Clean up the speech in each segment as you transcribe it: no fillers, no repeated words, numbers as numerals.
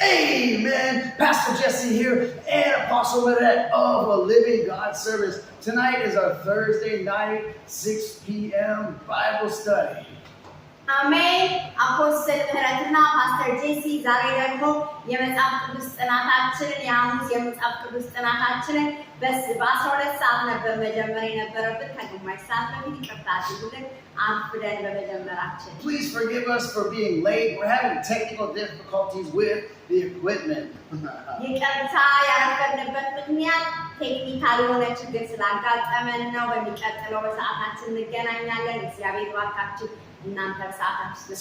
Amen. Pastor Jesse here and Apostle Lynette of a Living God Service. Tonight is our Thursday night, 6 p.m. Bible study. Amen. Apostle Lynette Pastor Jesse ዛሬ ደግሞ የመጽሐፍ ቅዱስ ጥናታችንን የሐሙስ የመጽሐፍ ቅዱስ ጥናታችንን በ12 ሰዓት ነበር መጀመር የነበረበት ከግማሽ ሰዓት በፊት ይቅርታ አድርጉልን አፍደን በመጀመራችን Please forgive us for being late. We're having technical difficulties with the equipment. ይቅርታ ያረፈድንበት ምክንያት ቴክኒካል የሆነ ችግር ስላጋጠመን ነው። በሚቀጥለው በሰዓታችን እንገናኛለን። እግዚአብሔር ባርካችሁ።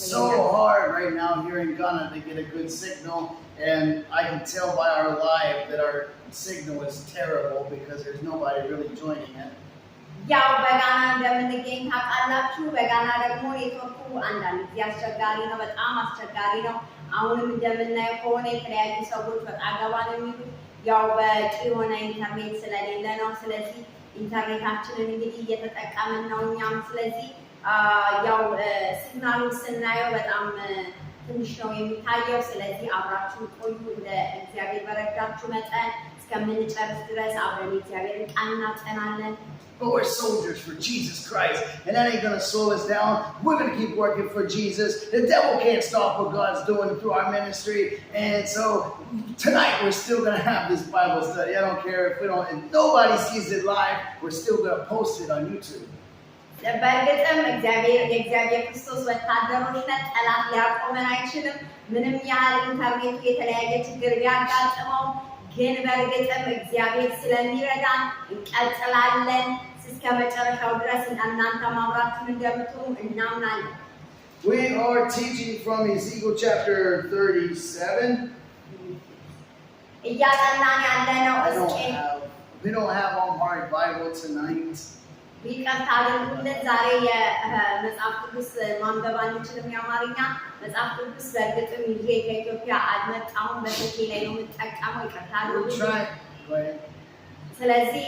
So hard right now here in Ghana to get a good signal, and I can tell by our live that our signal is terrible because there's nobody really joining it. ያው በጋና እንደምንገኝ ታውቃላችሁ። በጋና ደግሞ ኔትወርኩ አንዳንድ ጊዜ አስቸጋሪ ነው፣ በጣም አስቸጋሪ ነው። አሁንም እንደምናየው ከሆነ የተለያዩ ሰዎች በጣም ገባ ነው የሚሉት ያው በቂ የሆነ ኢንተርኔት ስለሌለ ነው። ስለዚህ ኢንተርኔታችንን እንግዲህ እየተጠቀምን ነው እኛም። ስለዚህ ያው ሲግናሉን ስናየው በጣም ትንሽ ነው የሚታየው። ስለዚህ አብራችሁ ቆዩ። ለእግዚአብሔር በረዳችሁ መጠን እስከምንጨርስ ድረስ አብረን እግዚአብሔርን ቃል እናጠናለን። But we're soldiers for Jesus Christ, and that ain't going to slow us down. We're going to keep working for Jesus. The devil can't stop what God's doing through our ministry. And so tonight we're still going to have this Bible study. I don't care if nobody sees it live, we're still going to post it on YouTube. በእርግጥም የእግዚአብሔር ክርስቶስ ወታደሮች ነን። ጠላት ሊያቆመን አይችልም። ምንም ያህል ኢንተርኔቱ የተለያየ ችግር ቢያጋጥመው ግን በእርግጥም እግዚአብሔር ስለሚረዳን እንቀጥላለን እስከ መጨረሻው ድረስ። እናንተ ማብራችሁን እንደምትሆኑ እናምናለን። We are teaching from Ezekiel chapter 37. እያጠናን ያለነው We don't have our hard Bible tonight. ይቅርታ አድርጉልን። ዛሬ የመጽሐፍ ቅዱስ ማንበብ አንችልም። የአማርኛ መጽሐፍ ቅዱስ በእርግጥም ይዤ ከኢትዮጵያ አልመጣሁም። በስልኬ ላይ ነው የምጠቀመው። ይቅርታ አድርጉልን። ስለዚህ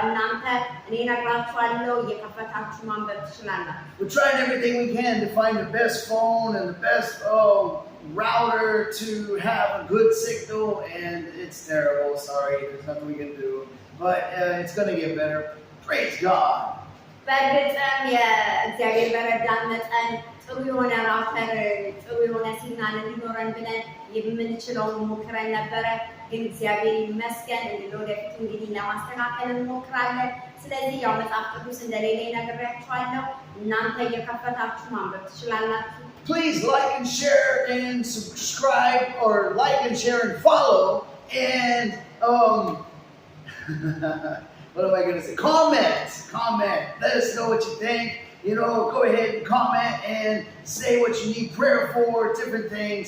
እናንተ እኔ እነግራችኋለሁ እየከፈታችሁ ማንበብ ትችላላችሁ። We're trying everything we can to find the best phone and the best router to have a good signal, and it's terrible. Sorry, there's nothing we can do, but it's going to get better. Praise God. በእርግጥም የእግዚአብሔር በረዳን መጠን ጥሩ የሆነ ራውተር ጥሩ የሆነ ሲግናል እንዲኖረን ብለን የምንችለውን ሞክረን ነበረ። ግን እግዚአብሔር ይመስገን ወደፊት እንግዲህ ለማስተካከል እንሞክራለን። ስለዚህ ያው መጽሐፍ ቅዱስ እንደሌለ ነግሬያችኋለሁ። እናንተ እየከፈታችሁ ማንበብ ትችላላችሁ። Please like and share and subscribe, or like and share and follow, and what am I going to say? Comment. Let us know what you think. Go ahead and comment and say what you need prayer for, different things.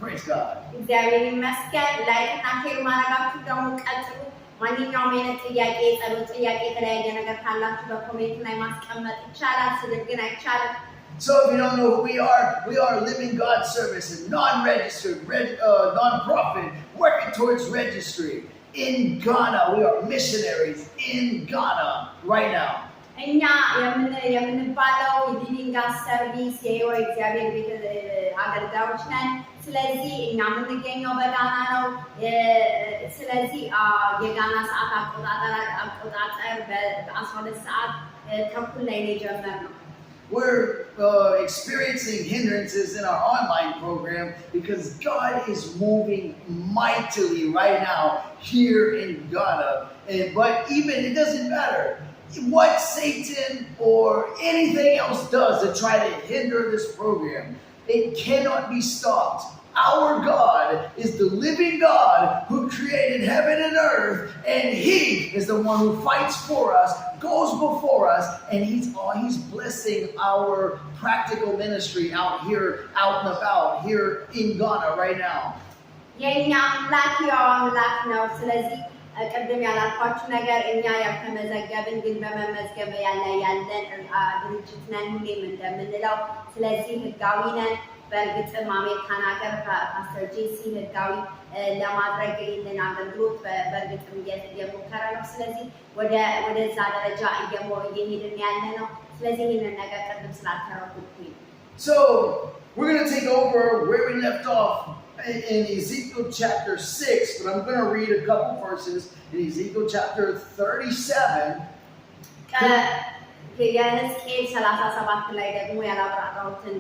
Praise God. እግዚአብሔር ይመስገን። ላይክ እና ሼር ማድረጋችሁ ደግሞ ቀጥሉ። ማንኛውም አይነት ጥያቄ፣ ጸሎት፣ ጥያቄ የተለያየ ነገር ካላችሁ በኮሜንት ላይ ማስቀመጥ ይቻላል። ስልክ ግን አይቻልም። So if you don't know who we are Living God Service, a non-registered, non-profit, working towards registry. In Ghana, we are missionaries in Ghana right now. እኛ የምንባለው የሊቪንግ ጋድ ሰርቪስ የህይወት እግዚአብሔር ቤት አገልጋዮች ነን። ስለዚህ እኛ የምንገኘው በጋና ነው። ስለዚህ የጋና ሰዓት አቆጣጠር በ12 ሰዓት ተኩል ላይ ነው የጀመርነው። We're experiencing hindrances in our online program because God is moving mightily right now here in Ghana. But even it doesn't matter what Satan or anything else does to try to hinder this program. It cannot be stopped. Our God is the living God who created heaven and earth, and He is the one who fights for us, goes before us, and He's blessing our practical ministry out and about here in Ghana right now. የእኛ አምላክ ያው አምላክ ነው። ስለዚህ ቅድም ያላልኳችሁ ነገር እኛ ያልተመዘገብን ግን በመመዝገብ ያለን ድርጅት ነን ሁሌም እንደምንለው። ስለዚህ ህጋዊ ነን። በእርግጥም አሜሪካን ሀገር ፓስተር ጄሲ ህጋዊ ለማድረግ ይህንን አገልግሎት በእርግጥም እየሞከረ ነው። ስለዚህ ወደዛ ደረጃ እየሄድን ያለ ነው። ስለዚህ ይህንን ነገር ቅድም ስላልተረኩኝ So we're going to take over where we left off in Ezekiel chapter 6, but I'm going to read a couple verses in Ezekiel chapter 37. የሕዝቅኤል 37 ላይ ደግሞ ያላብራራሁትን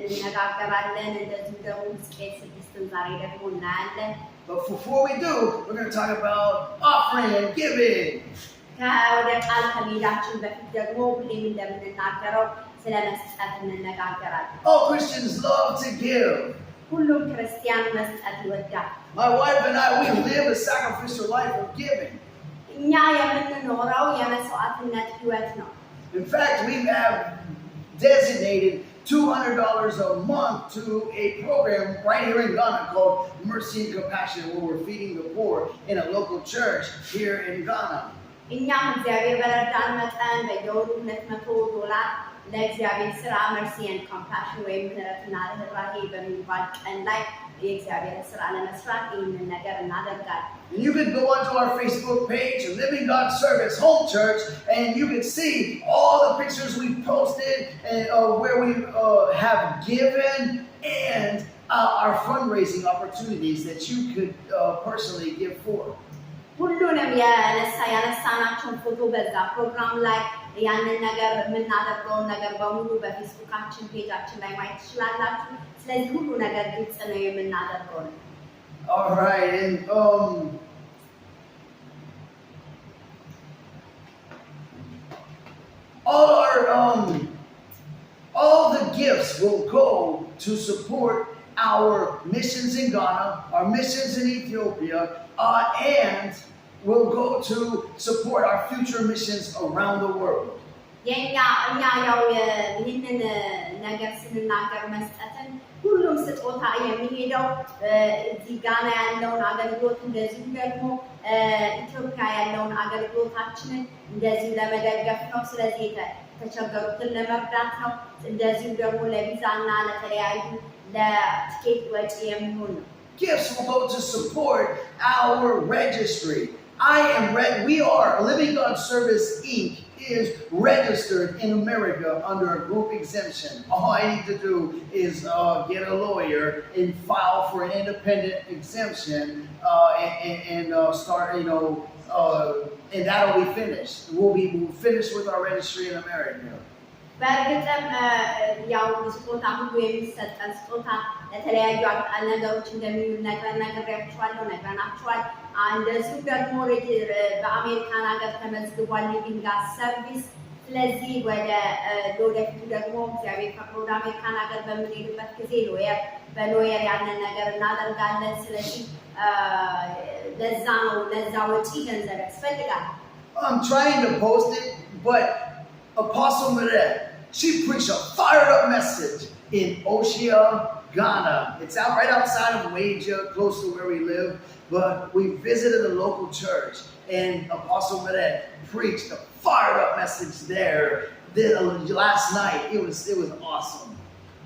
እንነጋገራለን። እንደዚሁ ደግሞ ሕዝቅኤል 6ን ዛሬ ደግሞ እናያለን። But before we do, we're going to talk about offering and giving. ከወደ ቃል ከመሄዳችን በፊት ደግሞ ሁሌም እንደምንናገረው ስለ መስጠት እንነጋገራለን። All Christians love to give. ሁሉም ክርስቲያን መስጠት ይወዳል። My wife and I, we live a sacrificial life of giving. እኛ የምንኖረው የመስዋዕትነት ህይወት ነው። In fact, we have designated $200 a month to a program right here in Ghana called Mercy and Compassion, where we're feeding the poor in a local church here in Ghana. እኛም እግዚአብሔር በረዳን መጠን በየወሩ $200 ለእግዚአብሔር ስራ መርሲ ኤንድ ኮምፓሽን ወይም ምህረትና ርህራሄ በሚባል ቀን ላይ የእግዚአብሔር ስራ ለመስራት ይህንን ነገር እናደርጋለን። You can go onto our Facebook page, Living God Service Home Church, and you can see all the pictures we've posted and where we have given and our fundraising opportunities that you could personally give for. ሁሉንም ያነሳናቸውን ፎቶ በዛ ፕሮግራም ላይ ያንን ነገር የምናደርገውን ነገር በሙሉ በፌስቡካችን ፔጃችን ላይ ማየት ትችላላችሁ። ስለዚህ ሁሉ ነገር ግልጽ ነው የምናደርገው ነው። All right, and all the gifts will go to support our missions in Ghana, our missions in Ethiopia, and will go to support our future missions around the world. የኛ ያው ይህንን ነገር ስንናገር መስጠትን ሁሉም ስጦታ የሚሄደው እዚህ ጋና ያለውን አገልግሎት እንደዚሁ ደግሞ ኢትዮጵያ ያለውን አገልግሎታችንን እንደዚሁ ለመደገፍ ነው። ስለዚህ ተቸገሩትን ለመርዳት ነው። እንደዚሁ ደግሞ ለቪዛና ለተለያዩ ለቲኬት ወጪ የሚሆን ነው። Gifts will go to support our registry. We are Living God Service Inc. is registered in America under a group exemption. All I need to do is get a lawyer and file for an independent exemption and start, and that'll be finished. We'll be finished with our registry in America. በእርግጥም ያው ስጦታ ሁሉ የሚሰጠን ስጦታ ለተለያዩ ነገሮች እንደሚውል ነግረናችኋል። እንደዚሁ ደግሞ በአሜሪካን ሀገር ተመዝግቧል ሊቪንግ ጋድ ሰርቪስ። ስለዚህ ለወደፊቱ ደግሞ እግዚአብሔር ፈቅዶ ወደ አሜሪካን ሀገር በምንሄድበት ጊዜ በሎየር ያንን ነገር እናደርጋለን። ስለዚህ ለዛ ወጪ ገንዘብ ያስፈልጋል። I'm trying to post it, but Apostle Meret, she preached a fired up message in Oshia, Ghana. It's out right outside of Waja, close to where we live. But we visited a local church, and Apostle Meret preached a fired up message there last night. It was awesome.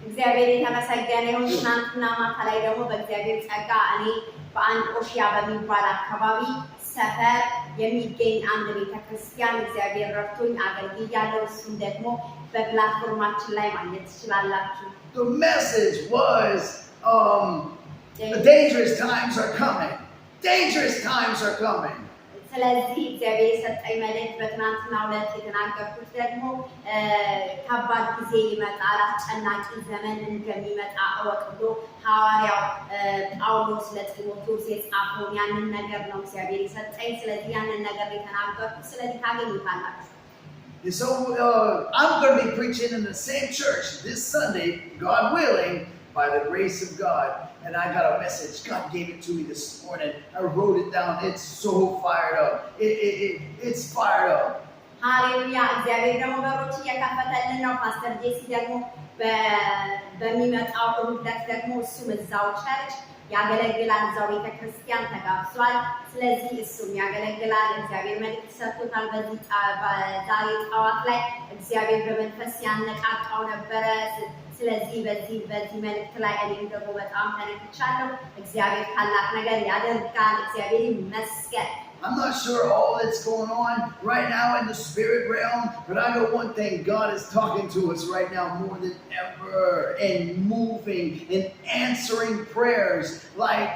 እግዚአብሔር የተመሰገነ ይሁን። ትናንትና ማታ ላይ ደግሞ በእግዚአብሔር ጸጋ እኔ በአንድ ኦሽያ በሚባል አካባቢ ሰፈር የሚገኝ አንድ ቤተክርስቲያን እግዚአብሔር ረድቶኝ አገልግያለሁ። እሱም ደግሞ በፕላትፎርማችን ላይ ማግኘት ትችላላችሁ። The message was dangerous times are coming. Dangerous times are coming. ስለዚህ እግዚአብሔር የሰጠኝ መልእክት በትናንትናው ዕለት የተናገርኩት ደግሞ ከባድ ጊዜ ይመጣል፣ አስጨናቂ ዘመን እንደሚመጣ እወቅ ብሎ ሐዋርያው ጳውሎስ ለጢሞቴዎስ የጻፈውን ያንን ነገር ነው እግዚአብሔር የሰጠኝ። ስለዚህ ያንን ነገር የተናገርኩት ስለዚህ ታገኙታላችሁ። And so I'm going to be preaching in the same church this Sunday, God willing, by the grace of God. And I got a message. God gave it to me this morning. I wrote it down. It's so fired up. It's fired up. Hallelujah. እግዚአብሔር ደግሞ በሮች እየከፈተልን ነው። ፓስተር ጄሲ ደግሞ በሚመጣው እሑድ ደግሞ እሱም እዛው ቸርች ያገለግላል። እዛው ቤተክርስቲያን ተጋብዟል። ስለዚህ እሱም ያገለግላል። እግዚአብሔር መልእክት ሰጥቶታል። ዛሬ ጠዋት ላይ እግዚአብሔር በመንፈስ ያነቃቃው ነበረ። ስለዚህ በዚህ መልእክት ላይ እኔም ደግሞ በጣም ተነክቻለሁ። እግዚአብሔር ታላቅ ነገር ያደርጋል። እግዚአብሔር ይመስገን። I'm not sure all that's going on right now in the spirit realm, but I know one thing: God is talking to us right now more than ever, and moving and answering prayers. Like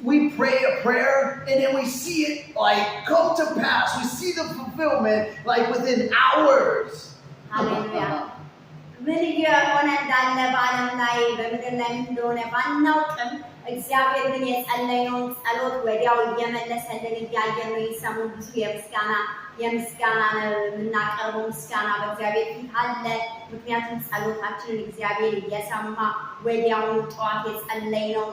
we pray a prayer and then we see it like come to pass. We see the fulfillment like within hours. Hallelujah. ምን እየሆነ እንዳለ በዓለም ላይ በምድር ላይ እንደሆነ ባናውቅም እግዚአብሔር ግን የጸለይነውን ጸሎት ወዲያው እየመለሰልን እያየን ነው። የሰሙን ብዙ የምስጋና ነው የምናቀርበው። ምስጋና በእግዚአብሔር ፊት አለ። ምክንያቱም ጸሎታችንን እግዚአብሔር እየሰማ ወዲያውኑ ጠዋት የጸለይነው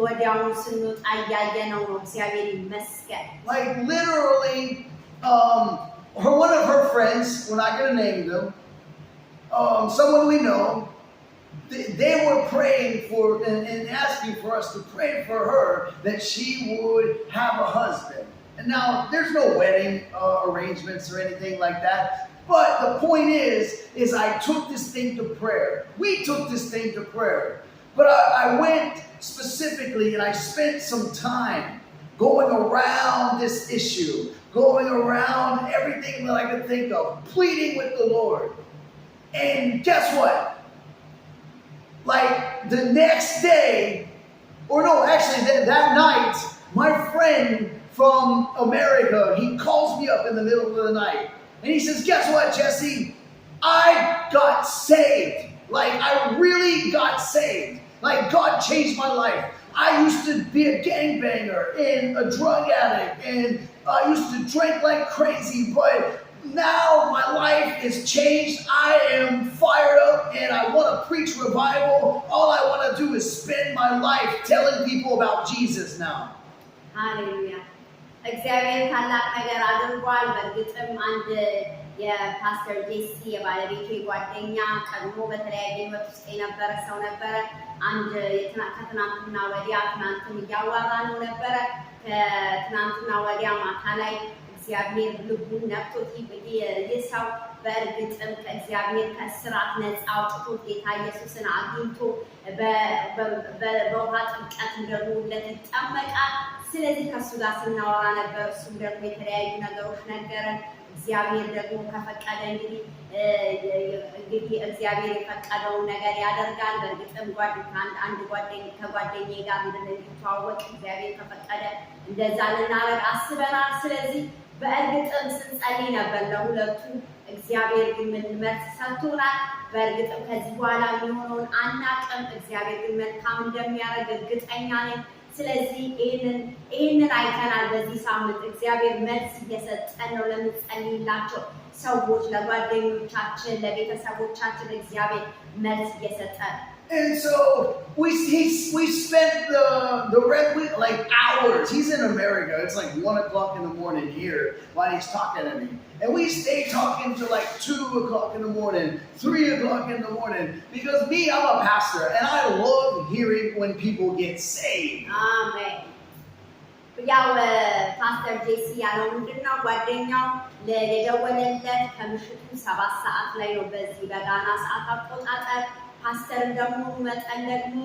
ወዲያውኑ ስንወጣ እያየነው ነው። እግዚአብሔር ይመስገን። Like literally, one of her friends, we're not going to name them, someone we know, they were praying for and asking for us to pray for her that she would have a husband. And now there's no wedding arrangements or anything like that. But the point is I took this thing to prayer. We took this thing to prayer. But I went specifically and I spent some time going around this issue, going around everything that I could think of, pleading with the Lord. And guess what? Like the next day, or no, actually that night, my friend from America, he calls me up in the middle of the night. And he says, guess what, Jesse? I got saved. Like I really got saved. Like God changed my life. I used to be a gangbanger and a drug addict, and I used to drink like crazy, but now my life is changed. I am fired up and I want to preach revival. All I want to do is spend my life telling people about Jesus now. Hallelujah. እግዚአብሔር ታላቅ ነገር አድርጓል። በእርግጥም አንድ የፓስተር ጄሲ የባለቤቴ ጓደኛ ቀድሞ በተለያየ ህይወት ውስጥ የነበረ ሰው ነበረ። አንድ ከትናንትና ወዲያ ትናንትም እያዋራ ነው ነበረ። ከትናንትና ወዲያ ማታ ላይ እግዚአብሔር ልቡን ነክቶት ይህ ሰው በእርግጥም ከእግዚአብሔር ከእስራት ነፃ አውጥቶት ጌታ ኢየሱስን አግኝቶ በውሃ ጥምቀት ደግሞ ይጠመቃል። ስለዚህ ከእሱ ጋር ስናወራ ነበር። እሱም ደግሞ የተለያዩ ነገሮች ነገረን። እግዚአብሔር ደግሞ ከፈቀደ እንግዲህ እግዚአብሔር የፈቀደውን ነገር ያደርጋል። በእርግጥም ከጓደኛዬ ጋር እንድንተዋወቅ እግዚአብሔር ከፈቀደ እንደዛ ልናደርግ አስበናል። ስለዚህ በእርግጥም ስንጸልይ ነበር ለሁለቱ። እግዚአብሔር ግን መልስ ሰጥቶናል። በእርግጥም ከዚህ በኋላ የሚሆነውን አናውቅም። እግዚአብሔር ግን መልካም እንደሚያደርግ እርግጠኛ ነኝ። ስለዚህ ይህንን አይተናል። በዚህ ሳምንት እግዚአብሔር መልስ እየሰጠን ነው ለምንጸልይላቸው ሰዎች፣ ለጓደኞቻችን፣ ለቤተሰቦቻችን እግዚአብሔር መልስ እየሰጠን። And so we spent the red week like hours. He's in America. It's like 1 o'clock in the morning here while he's talking to me. And we stayed talking till like 2 o'clock in the morning, 3 o'clock in the morning. Because me, I'm a pastor and I love hearing when people get saved. Amen. ያው ፓስተር ጄሲ ያለው ምንድነው ጓደኛው ለደወለለት ከምሽቱ 7 ሰዓት ላይ ነው በዚህ በጋና ሰዓት አቆጣጠር። ፓስተር እንደመሆኑ መጠን ደግሞ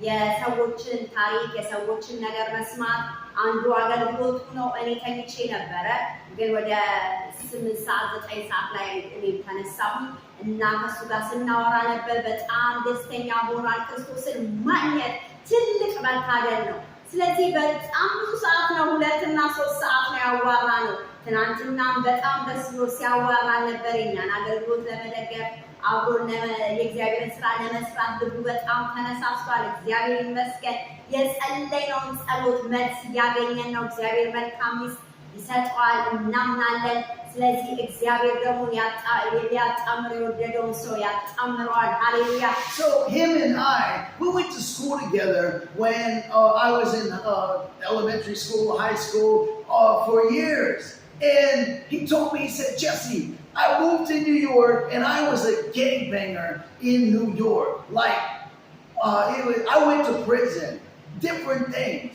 የሰዎችን ታሪክ የሰዎችን ነገር መስማት አንዱ አገልግሎቱ ነው። እኔ ተኝቼ ነበረ፣ ግን ወደ 8 ሰዓት 9 ሰዓት ላይ እኔ ተነሳሁ እና ከሱ ጋር ስናወራ ነበር። በጣም ደስተኛ ሆኗል። ክርስቶስን ማግኘት ትልቅ መታደል ነው። ስለዚህ በጣም ብዙ ሰዓት ነው፣ 2 እና 3 ሰዓት ነው ያዋራ ነው። ትናንትናም በጣም ደስ ብሎ ሲያዋራ ነበር። እኛን አገልግሎት ለመደገፍ አብሮን የእግዚአብሔርን ስራ ለመስራት ልቡ በጣም ተነሳስቷል። እግዚአብሔር ይመስገን። የጸለይነውን ጸሎት መልስ እያገኘን ነው። እግዚአብሔር መልካም ይሰጠዋል እናምናለን። ስለዚህ እግዚአብሔር ደግሞ ሊያጣምር የወደደውን ሰው ያጣምረዋል። ሃሌሉያ። So him and we went to school together when I was in elementary school, high school for years. And he told me, he said, Jesse, I moved to New York and I was a gangbanger in New York. Like, I went to prison, different things.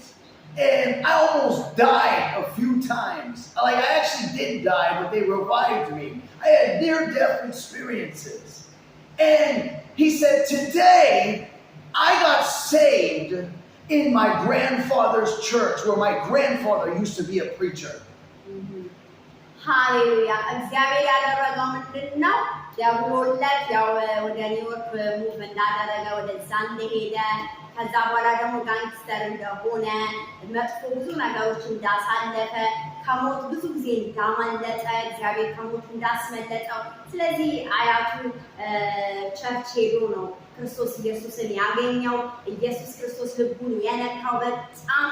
And I almost died a few times. Like, I actually did die, but they revived me. I had near-death experiences. And he said, today, I got saved in my grandfather's church, where my grandfather used to be a preacher. ሃሌሉያ እግዚአብሔር ያደረገው ምንድን ነው? ደውሎለት ያው ወደ ኒውዮርክ ሙቭ እንዳደረገ ወደዛ እንደሄደ ከዛ በኋላ ደግሞ ጋንግስተር እንደሆነ መጥፎ ብዙ ነገሮች እንዳሳለፈ ከሞት ብዙ ጊዜ እንዳመለጠ እግዚአብሔር ከሞት እንዳስመለጠው ስለዚህ አያቱ ቸርች ሄዶ ነው ክርስቶስ ኢየሱስን ያገኘው። ኢየሱስ ክርስቶስ ልቡን የነካው በጣም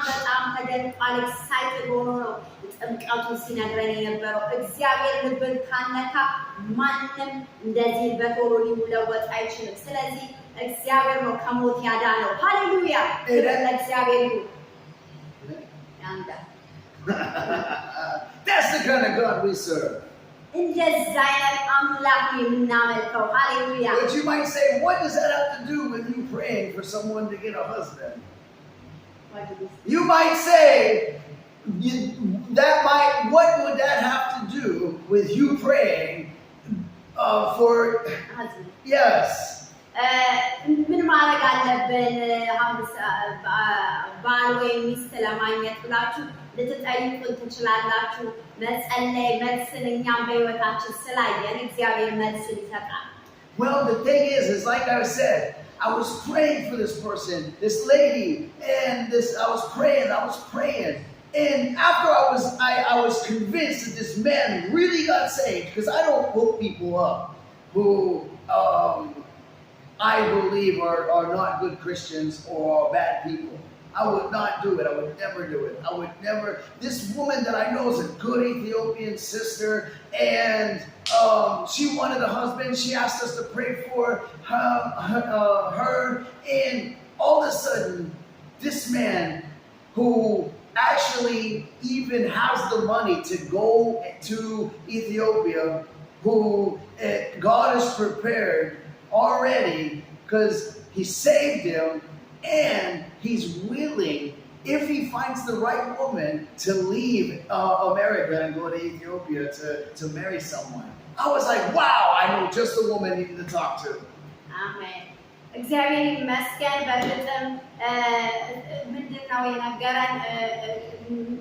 ተደንቋል። ኤክሳይትድ ሆኖ ነው ጥምቀቱን ሲነግረን የነበረው። እግዚአብሔር ልብን ካነካ ማንም እንደዚህ በቶሎ ሊለወጥ አይችልም። ስለዚህ እግዚአብሔር ነው ከሞት ያዳነው። ሃሌሉያ ለእግዚአብሔር ይሁን። That's the kind of God we serve. እንደዛ አይነት አምላክ የምናመልከው። ሃሌሉያ But you might say, what does that have to do with you praying for someone to get a husband? You might say, what would that have to do with you praying for husband? Yes. ምን ማድረግ አለብን ባል ወይ ሚስት ለማግኘት ብላችሁ ልትጠይቁን ትችላላችሁ። መጸለይ መልስን እኛም በህይወታችን ስላየን እግዚአብሔር መልስን ይሰጣል። Well, the thing is like I said, I was praying for this person, this lady, and I was praying. And after I was convinced that this man really got saved, because I don't hook people up who I believe are not good Christians or are bad people. I would not do it. I would never do it. I would never. This woman that I know is a good Ethiopian sister, and she wanted a husband. She asked us to pray for her, and all of a sudden, this man who actually even has the money to go to Ethiopia, who God has prepared already, because he saved him, and he's willing, if he finds the right woman, to leave America and go to Ethiopia to marry someone. I was like, wow, I know just the woman I need to talk to. Amen. እግዚአብሔር ይመስገን። በእርግጥም ምንድነው የነገረን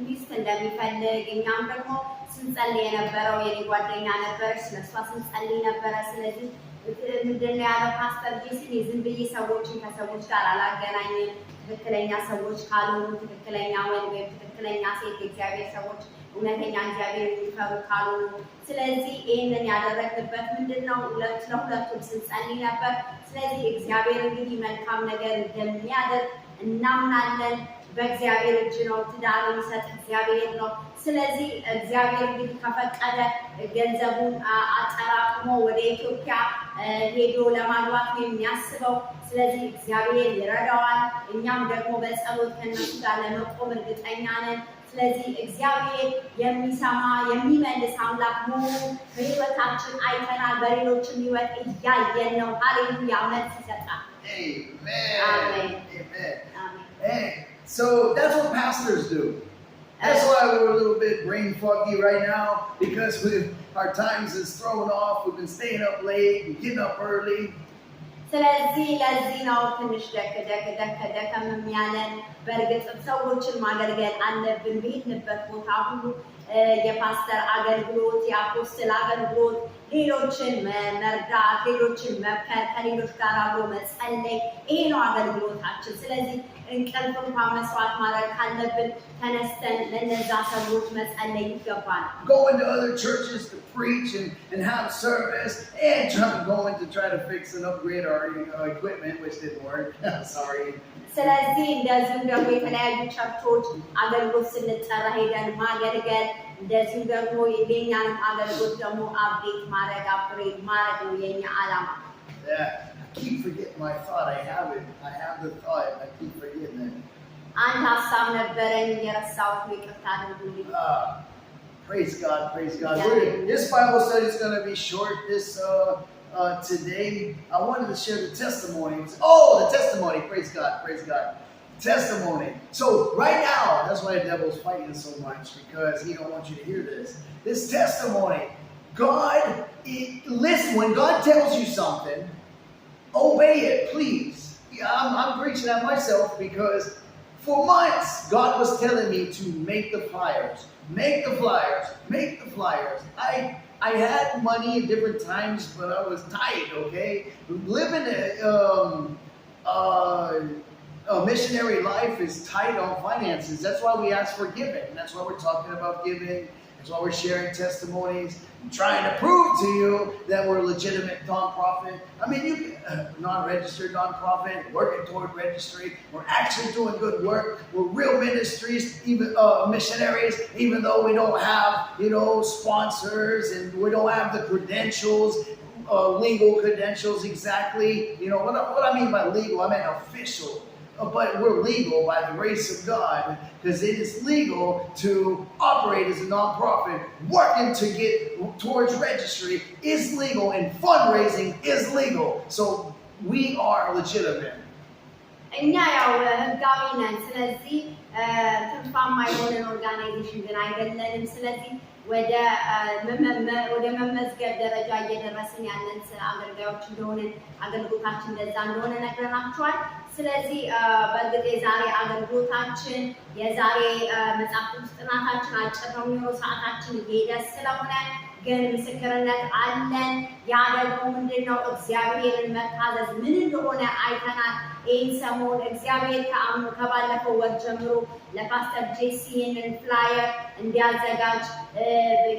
ሚስት እንደሚፈልግ እኛም ደግሞ ስንጸልይ የነበረው የኔ ጓደኛ ነበረች፣ ስለሷ ስንጸልይ ነበረ። ስለዚህ ምንድነው ያለው ፓስተር ጄሲን ዝም ብዬ ሰዎችን ከሰዎች ጋር አላገናኝም። ትክክለኛ ሰዎች ካልሆኑ ትክክለኛ ወንድ ወይም ትክክለኛ ሴት የእግዚአብሔር ሰዎች እውነተኛ እግዚአብሔር የሚፈሩ ካልሆኑ፣ ስለዚህ ይህንን ያደረግንበት ምንድነው ለሁለቱም ስንጸልይ ነበር። ስለዚህ እግዚአብሔር እንግዲህ መልካም ነገር እንደሚያደርግ እናምናለን። በእግዚአብሔር እጅ ነው። ትዳር የሚሰጥ እግዚአብሔር ነው። ስለዚህ እግዚአብሔር እንግዲህ ከፈቀደ ገንዘቡን አጠራቅሞ ወደ ኢትዮጵያ ሄዶ ለማግባት ነው የሚያስበው። ስለዚህ እግዚአብሔር ይረዳዋል። እኛም ደግሞ በጸሎት ከነሱ ጋር ለመቆም እርግጠኛ ነን። ስለዚህ እግዚአብሔር የሚሰማ የሚመልስ አምላክ መሆኑ በሕይወታችን አይተናል። በሌሎችም ሕይወት እያየን ነው። ሃሌሉያ መልስ ይሰጣል። Amen. Amen. Amen. Amen. Hey, so that's what pastors do. That's why we're a little bit brain foggy right now, because our times is thrown off. We've been staying up late and getting up early. ስለዚህ ለዚህ ነው ትንሽ ደከም የሚያለን። በእርግጥም ሰዎችን ማገልገል አለብን። በሄድንበት ቦታ ሁሉ የፓስተር አገልግሎት፣ የአፖስትል አገልግሎት፣ ሌሎችን መርዳት፣ ሌሎችን መከር፣ ከሌሎች ጋር አብሮ መጸለይ፣ ይሄ ነው አገልግሎታችን። ስለዚህ እንቅልፍ እንኳን መስዋዕት ማድረግ ካለብን ተነስተን ለነዛ ሰዎች መጸለይ ይገባል። Go into other churches to preach and have service, and try to fix and upgrade our equipment, which didn't work. Sorry. ስለዚህ እንደዚሁም ደግሞ የተለያዩ ቸርቾች አገልግሎት ስንጠራ ሄደን ማገልገል፣ እንደዚሁም ደግሞ የኛንም አገልግሎት ደግሞ አፕዴት ማድረግ አፕግሬድ ማድረግ ነው የኛ ዓላማ። I keep forgetting my thought. I have the thought. I keep forgetting it. አንድ ሀሳብ ነበረኝ የረሳሁት፣ ይቅርታ አድርጉልኝ። Praise God, praise God. This Bible study is going to be short today. I wanted to share the testimonies. Oh, the testimony. Praise God, praise God. Testimony. So right now, that's why the devil's fighting so much, because he don't want you to hear this. This testimony. Listen, when God tells you something, obey it, please. I'm preaching at myself, because For months, God was telling me to make the flyers, make the flyers, make the flyers. I had money at different times, but I was tight, okay? Living a missionary life is tight on finances. That's why we ask for giving. That's why we're talking about giving. That's why we're sharing testimonies, trying to prove to you that we're a legitimate nonprofit. I mean, you non-registered nonprofit, working toward registry. We're actually doing good work. We're real ministries, even missionaries, even though we don't have, sponsors and we don't have the credentials, legal credentials exactly. What I mean by legal, I mean official. But we're legal by the grace of God, because it is legal to operate as a nonprofit. Working to get towards registry is legal, and fundraising is legal. So we are legitimate. እኛ ያው ህጋዊ ነን። ስለዚህ ትርፋማ የሆነን ኦርጋናይዜሽን ግን አይደለንም። ስለዚህ ወደ መመዝገብ ደረጃ እየደረስን ያለን አገልጋዮች እንደሆነን አገልግሎታችን እንደዛ እንደሆነ ነግረናችኋል። ስለዚህ በእርግጥ የዛሬ አገልግሎታችን የዛሬ መጽሐፍ ቅዱስ ጥናታችን አጭር ነው የሚሆነው፣ ሰዓታችን እየሄደ ስለሆነ ግን ምስክርነት አለን። ያ ደግሞ ምንድነው? እግዚአብሔርን መታዘዝ ምን እንደሆነ አይተናል። ይህን ሰሞን እግዚአብሔር ከባለፈው ወር ጀምሮ ለፓስተር ጄሲ ይህንን ፍላየር እንዲያዘጋጅ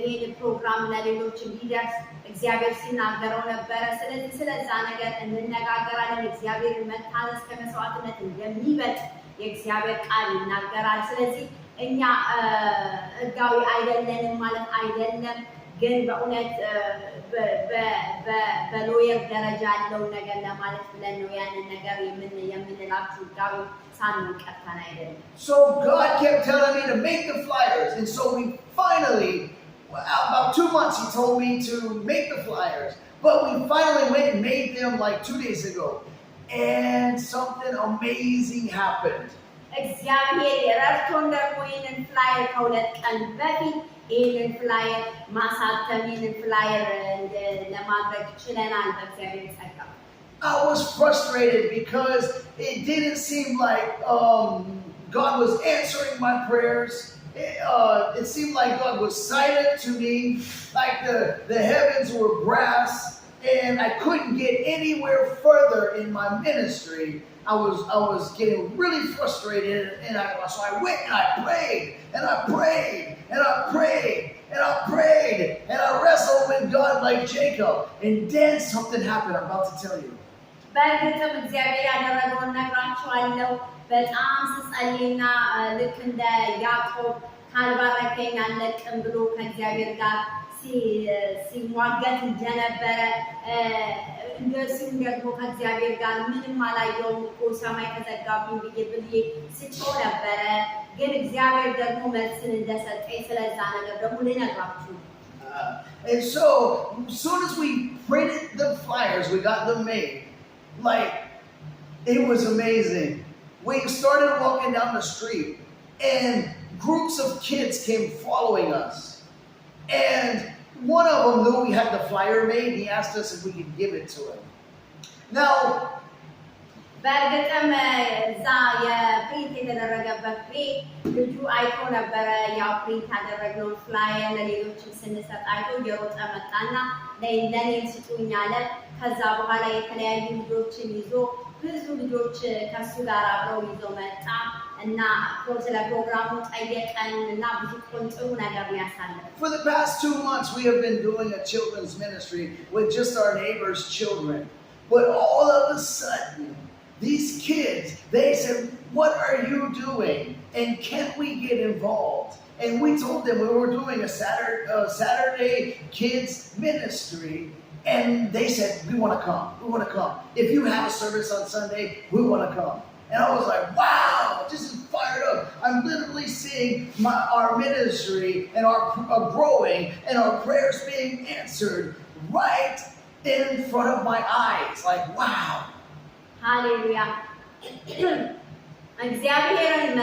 ይህን ፕሮግራም ለሌሎች እንዲደርስ እግዚአብሔር ሲናገረው ነበረ። ስለዚህ ስለዛ ነገር እንነጋገራለን። እግዚአብሔርን መታዘዝ ከመስዋዕትነት እንደሚበልጥ የእግዚአብሔር ቃል ይናገራል። ስለዚህ እኛ ህጋዊ አይደለንም ማለት አይደለም፣ ግን በእውነት በሎየር ደረጃ ያለው ነገር ለማለት ብለን ነው ያንን ነገር የምንላችሁ ህጋዊ ሳንቀርተን አይደለም። So God kept telling me to make the flyers, and so we finally, about 2 months he told me to make the flyers, but we finally went and made them like 2 days ago, and something amazing happened. እግዚአብሔር ረድቶን ደግሞ ይህንን ፍላየር ከሁለት ቀን በፊት ይህንን ፍላየር ማሳተም ይህንን ፍላየር ለማድረግ ችለናል በእግዚአብሔር ጸጋ። I was frustrated because it didn't seem like God was answering my prayers. It seemed like God was silent to me, like the heavens were brass, and I couldn't get anywhere further in my ministry. I was getting really frustrated, and so I went and I prayed, and I prayed, and I prayed, and I prayed, and I wrestled with God like Jacob, and then something happened. I'm about to tell you. በእርግጥም እግዚአብሔር ያደረገውን ነግራችኋለሁ። በጣም ስጸልይና ልክ እንደ ያዕቆብ ካልባረከኝ አልለቅም ብሎ ከእግዚአብሔር ጋር ሲሟገት እንደነበረ እንደዚሁም ደግሞ ከእግዚአብሔር ጋር ምንም አላየሁም እኮ ሰማይ ተዘጋብኝ ብዬ ስጮህ ነበረ። ግን እግዚአብሔር ደግሞ መልስን እንደሰጠኝ ስለዛ ነገር ደግሞ ልነግራችሁ። And so, as soon as we printed the flyers, we got them made. Like, it was amazing. We started walking down the street, and groups of kids came following us. And one of them knew we had the flyer made. He asked us if we could give it to him. Now, በእርግጥም እዛ የፕሪንት የተደረገበት ቤት ልጁ አይቶ ነበረ። ያው ፕሪንት ያደረግነው ፍላየር ለሌሎችም ስንሰጥ አይቶ እየሮጠ መጣና ለእኔም ስጡኝ አለ። ከዛ በኋላ የተለያዩ ልጆችን ይዞ ብዙ ልጆች ከሱ ጋር አብረው ይዞ መጣ እና ስለ ፕሮግራሙ ጠየቀን እና ብዙ ጥሩ ነገር ያሳለፈ። For the past 2 months we have been doing a children's ministry with just our neighbors' children. But all of a sudden, these kids, they said, "What are you doing? And can't we get involved?" And we told them we were doing a Saturday kids ministry. And they said, "We want to come. We want to come. If you have a service on Sunday, we want to come." And I was like, wow, this is fired up. I'm literally seeing our ministry and our growing and our prayers being answered right in front of my eyes. Like, wow. Hallelujah. እግዚአብሔርን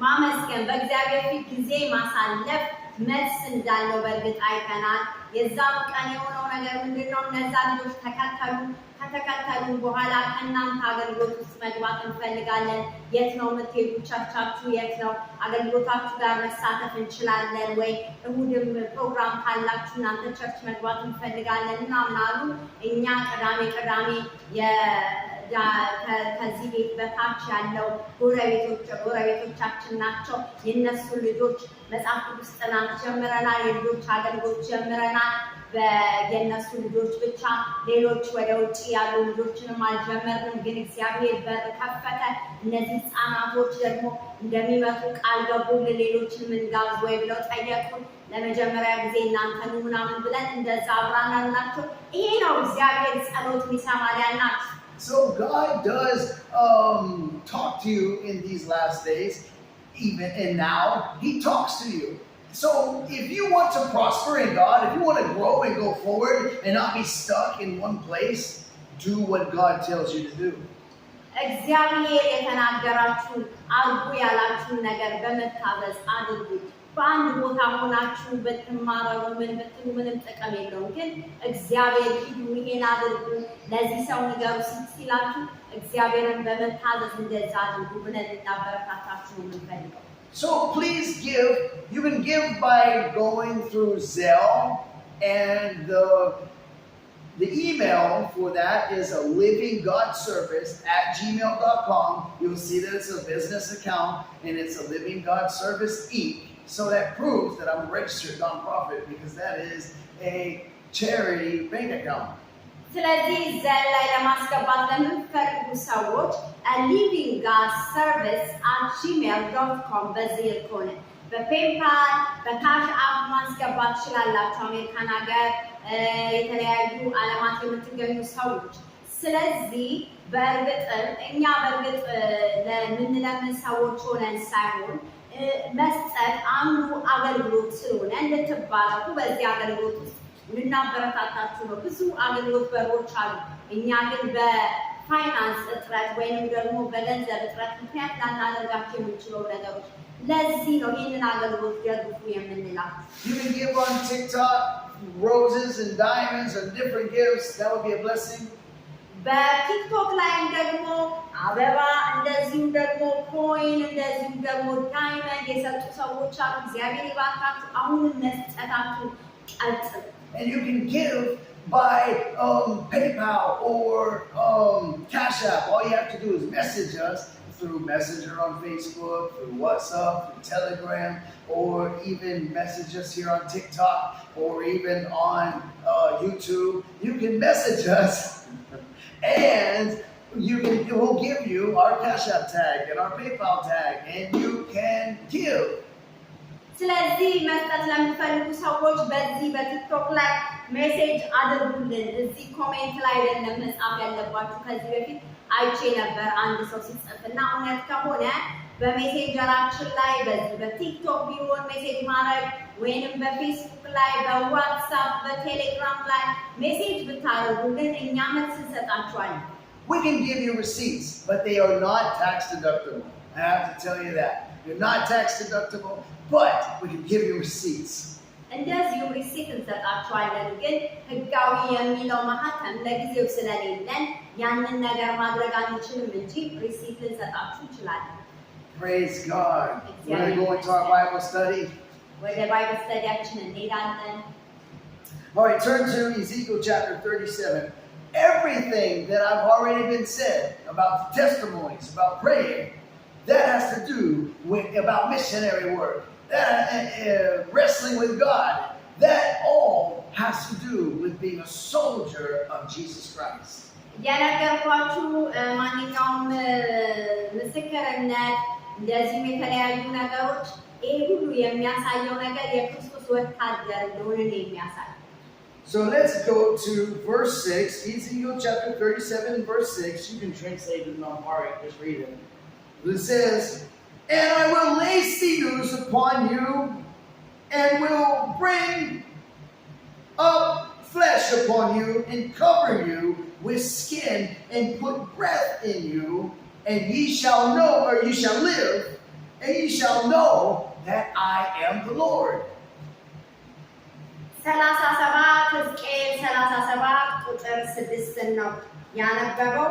ማመስገን በእግዚአብሔር ፊት ጊዜ ማሳለፍ መልስ እንዳለው በእርግጥ አይተናል። የዛም ቀን የሆነው ነገር ምንድነው? እነዛ ልጆች ከተከተሉ በኋላ ከእናንተ አገልግሎት ውስጥ መግባት እንፈልጋለን። የት ነው የምትሄዱ? ቸርቻችሁ የት ነው? አገልግሎታችሁ ጋር መሳተፍ እንችላለን ወይ? እሁድም ፕሮግራም ካላችሁ እናንተ ቸርች መግባት እንፈልጋለን ምናምን አሉ። እኛ ቅዳሜ ከዚህ ቤት በታች ያለው ጎረቤቶቻችን ናቸው። የነሱ ልጆች መጽሐፍ ቅዱስ ጥናት ጀምረናል። የልጆች አገልግሎት ጀምረናል። የነሱ ልጆች ብቻ፣ ሌሎች ወደ ውጭ ያሉ ልጆችንም አልጀመርንም። ግን እግዚአብሔር በር ከፈተ። እነዚህ ህፃናቶች ደግሞ እንደሚመጡ ቃል ገቡልን። ሌሎችን እንጋብዝ ወይ ብለው ጠየቁን። ለመጀመሪያ ጊዜ እናንተኑ ምናምን ብለን እንደዛ አብራናላቸው። ይሄ ነው እግዚአብሔር ጸሎት የሚሰማል ያልናችሁ። So God does talk to you in these last days, even and now He talks to you. So if you want to prosper in God, if you want to grow and go forward and not be stuck in one place, do what God tells you to do. እግዚአብሔር የተናገራችሁን አድርጉ ያላችሁን ነገር በመታዘዝ አድርጉ። በአንድ ቦታ ሆናችሁ ብትማረሩ ምን ብትሉ ምንም ጥቅም የለውም። ግን እግዚአብሔር ሂዱ፣ ይሄን አድርጉ፣ ለዚህ ሰው ንገሩ ሲላችሁ እግዚአብሔርን በመታዘዝ እንደዛ አድርጉ ብለን እናበረታታችሁ ነው የምንፈልገው። So please give. You can give by going through Zelle, and the email for that is a livinggodservice@gmail.com. You'll see that it's a business account and it's a Living God Service Inc. So that proves that I'm a registered nonprofit because that is a charity bank account. ስለዚህ ዘል ላይ ለማስገባት ለምትፈልጉ ሰዎች livinggodservice@gmail.com በዚህ ልኮነ በፔፓል በካሽ አፕ ማስገባት ትችላላችሁ። አሜሪካን ሀገር የተለያዩ ዓለማት የምትገኙ ሰዎች። ስለዚህ እኛ በእርግጥ ለምንለምን ሰዎች ሆነን ሳይሆን መስጠት አንዱ አገልግሎት ስለሆነ እንድትባረኩ በዚህ አገልግሎት ውስጥ ልናበረታታችሁ ነው። ብዙ አገልግሎት በሮች አሉ። እኛ ግን በፋይናንስ እጥረት ወይንም ደግሞ በገንዘብ እጥረት ምክንያት ላናደርጋቸው የምንችለው ነገሮች ለዚህ ነው ይህንን አገልግሎት ደግፉ የምንላችሁ። You can give on TikTok roses and diamonds and different gifts. That would be a blessing. በቲክቶክ ላይም ደግሞ አበባ እንደዚሁም ደግሞ ኮይን እንደዚሁም ደግሞ ዳይመንድ የሰጡ ሰዎች አሉ። እግዚአብሔር ይባርካችሁ። አሁንም መስጠታችሁ ቀጥሉ። And you can give by PayPal or Cash App. All you have to do is message us through Messenger on Facebook, through WhatsApp, through Telegram, or even message us here on TikTok or even on YouTube. You can message us and it will give you our Cash App tag and our PayPal tag, and you can give. ስለዚህ መስጠት ለምትፈልጉ ሰዎች በዚህ በቲክቶክ ላይ ሜሴጅ አድርጉልን። እዚህ ኮሜንት ላይ አይደለም መጻፍ ያለባችሁ። ከዚህ በፊት አይቼ ነበር አንድ ሰው ሲጽፍና እውነት ከሆነ በሜሴንጀራችን ላይ በዚህ በቲክቶክ ቢሆን ሜሴጅ ማድረግ ወይንም በፌስቡክ ላይ በዋትስአፕ በቴሌግራም ላይ ሜሴጅ ብታደርጉልን እኛ መልስ እንሰጣችኋለን። We can give you receipts, but they are not tax deductible. I have to tell you that. They're not tax deductible, but we can give you receipts. እንደዚሁ ሪሲት እንሰጣችኋለን። ግን ህጋዊ የሚለው ማህተም ለጊዜው ስለሌለን ያንን ነገር ማድረግ አንችልም እንጂ ሪሲት ልንሰጣችሁ እንችላለን። Praise God. We're going to go into our Bible study. ወደ ባይብል ስተዲያችን እንሄዳለን። All right, turn to Ezekiel chapter 37. Everything that I've already been said about the testimonies, about praying, that has to do with about missionary work, wrestling with God. That all has to do with being a soldier of Jesus Christ. የነገርኳችሁ ማንኛውም ምስክርነት እንደዚህም የተለያዩ ነገሮች ይሄ ሁሉ የሚያሳየው ነገር የክርስቶስ ወታደር እንደሆነ የሚያሳይ። So let's go to verse 6, Ezekiel chapter 37, verse 6. You can translate it on heart, just read it. It says, "And I will lay sinews upon you, and will bring up flesh upon you, and cover you with skin, and put breath in you, and ye shall know, or ye shall live, and ye shall know that I am the Lord." 37 ሕዝቅኤል 37 ቁጥር 6 ነው ያነበበው።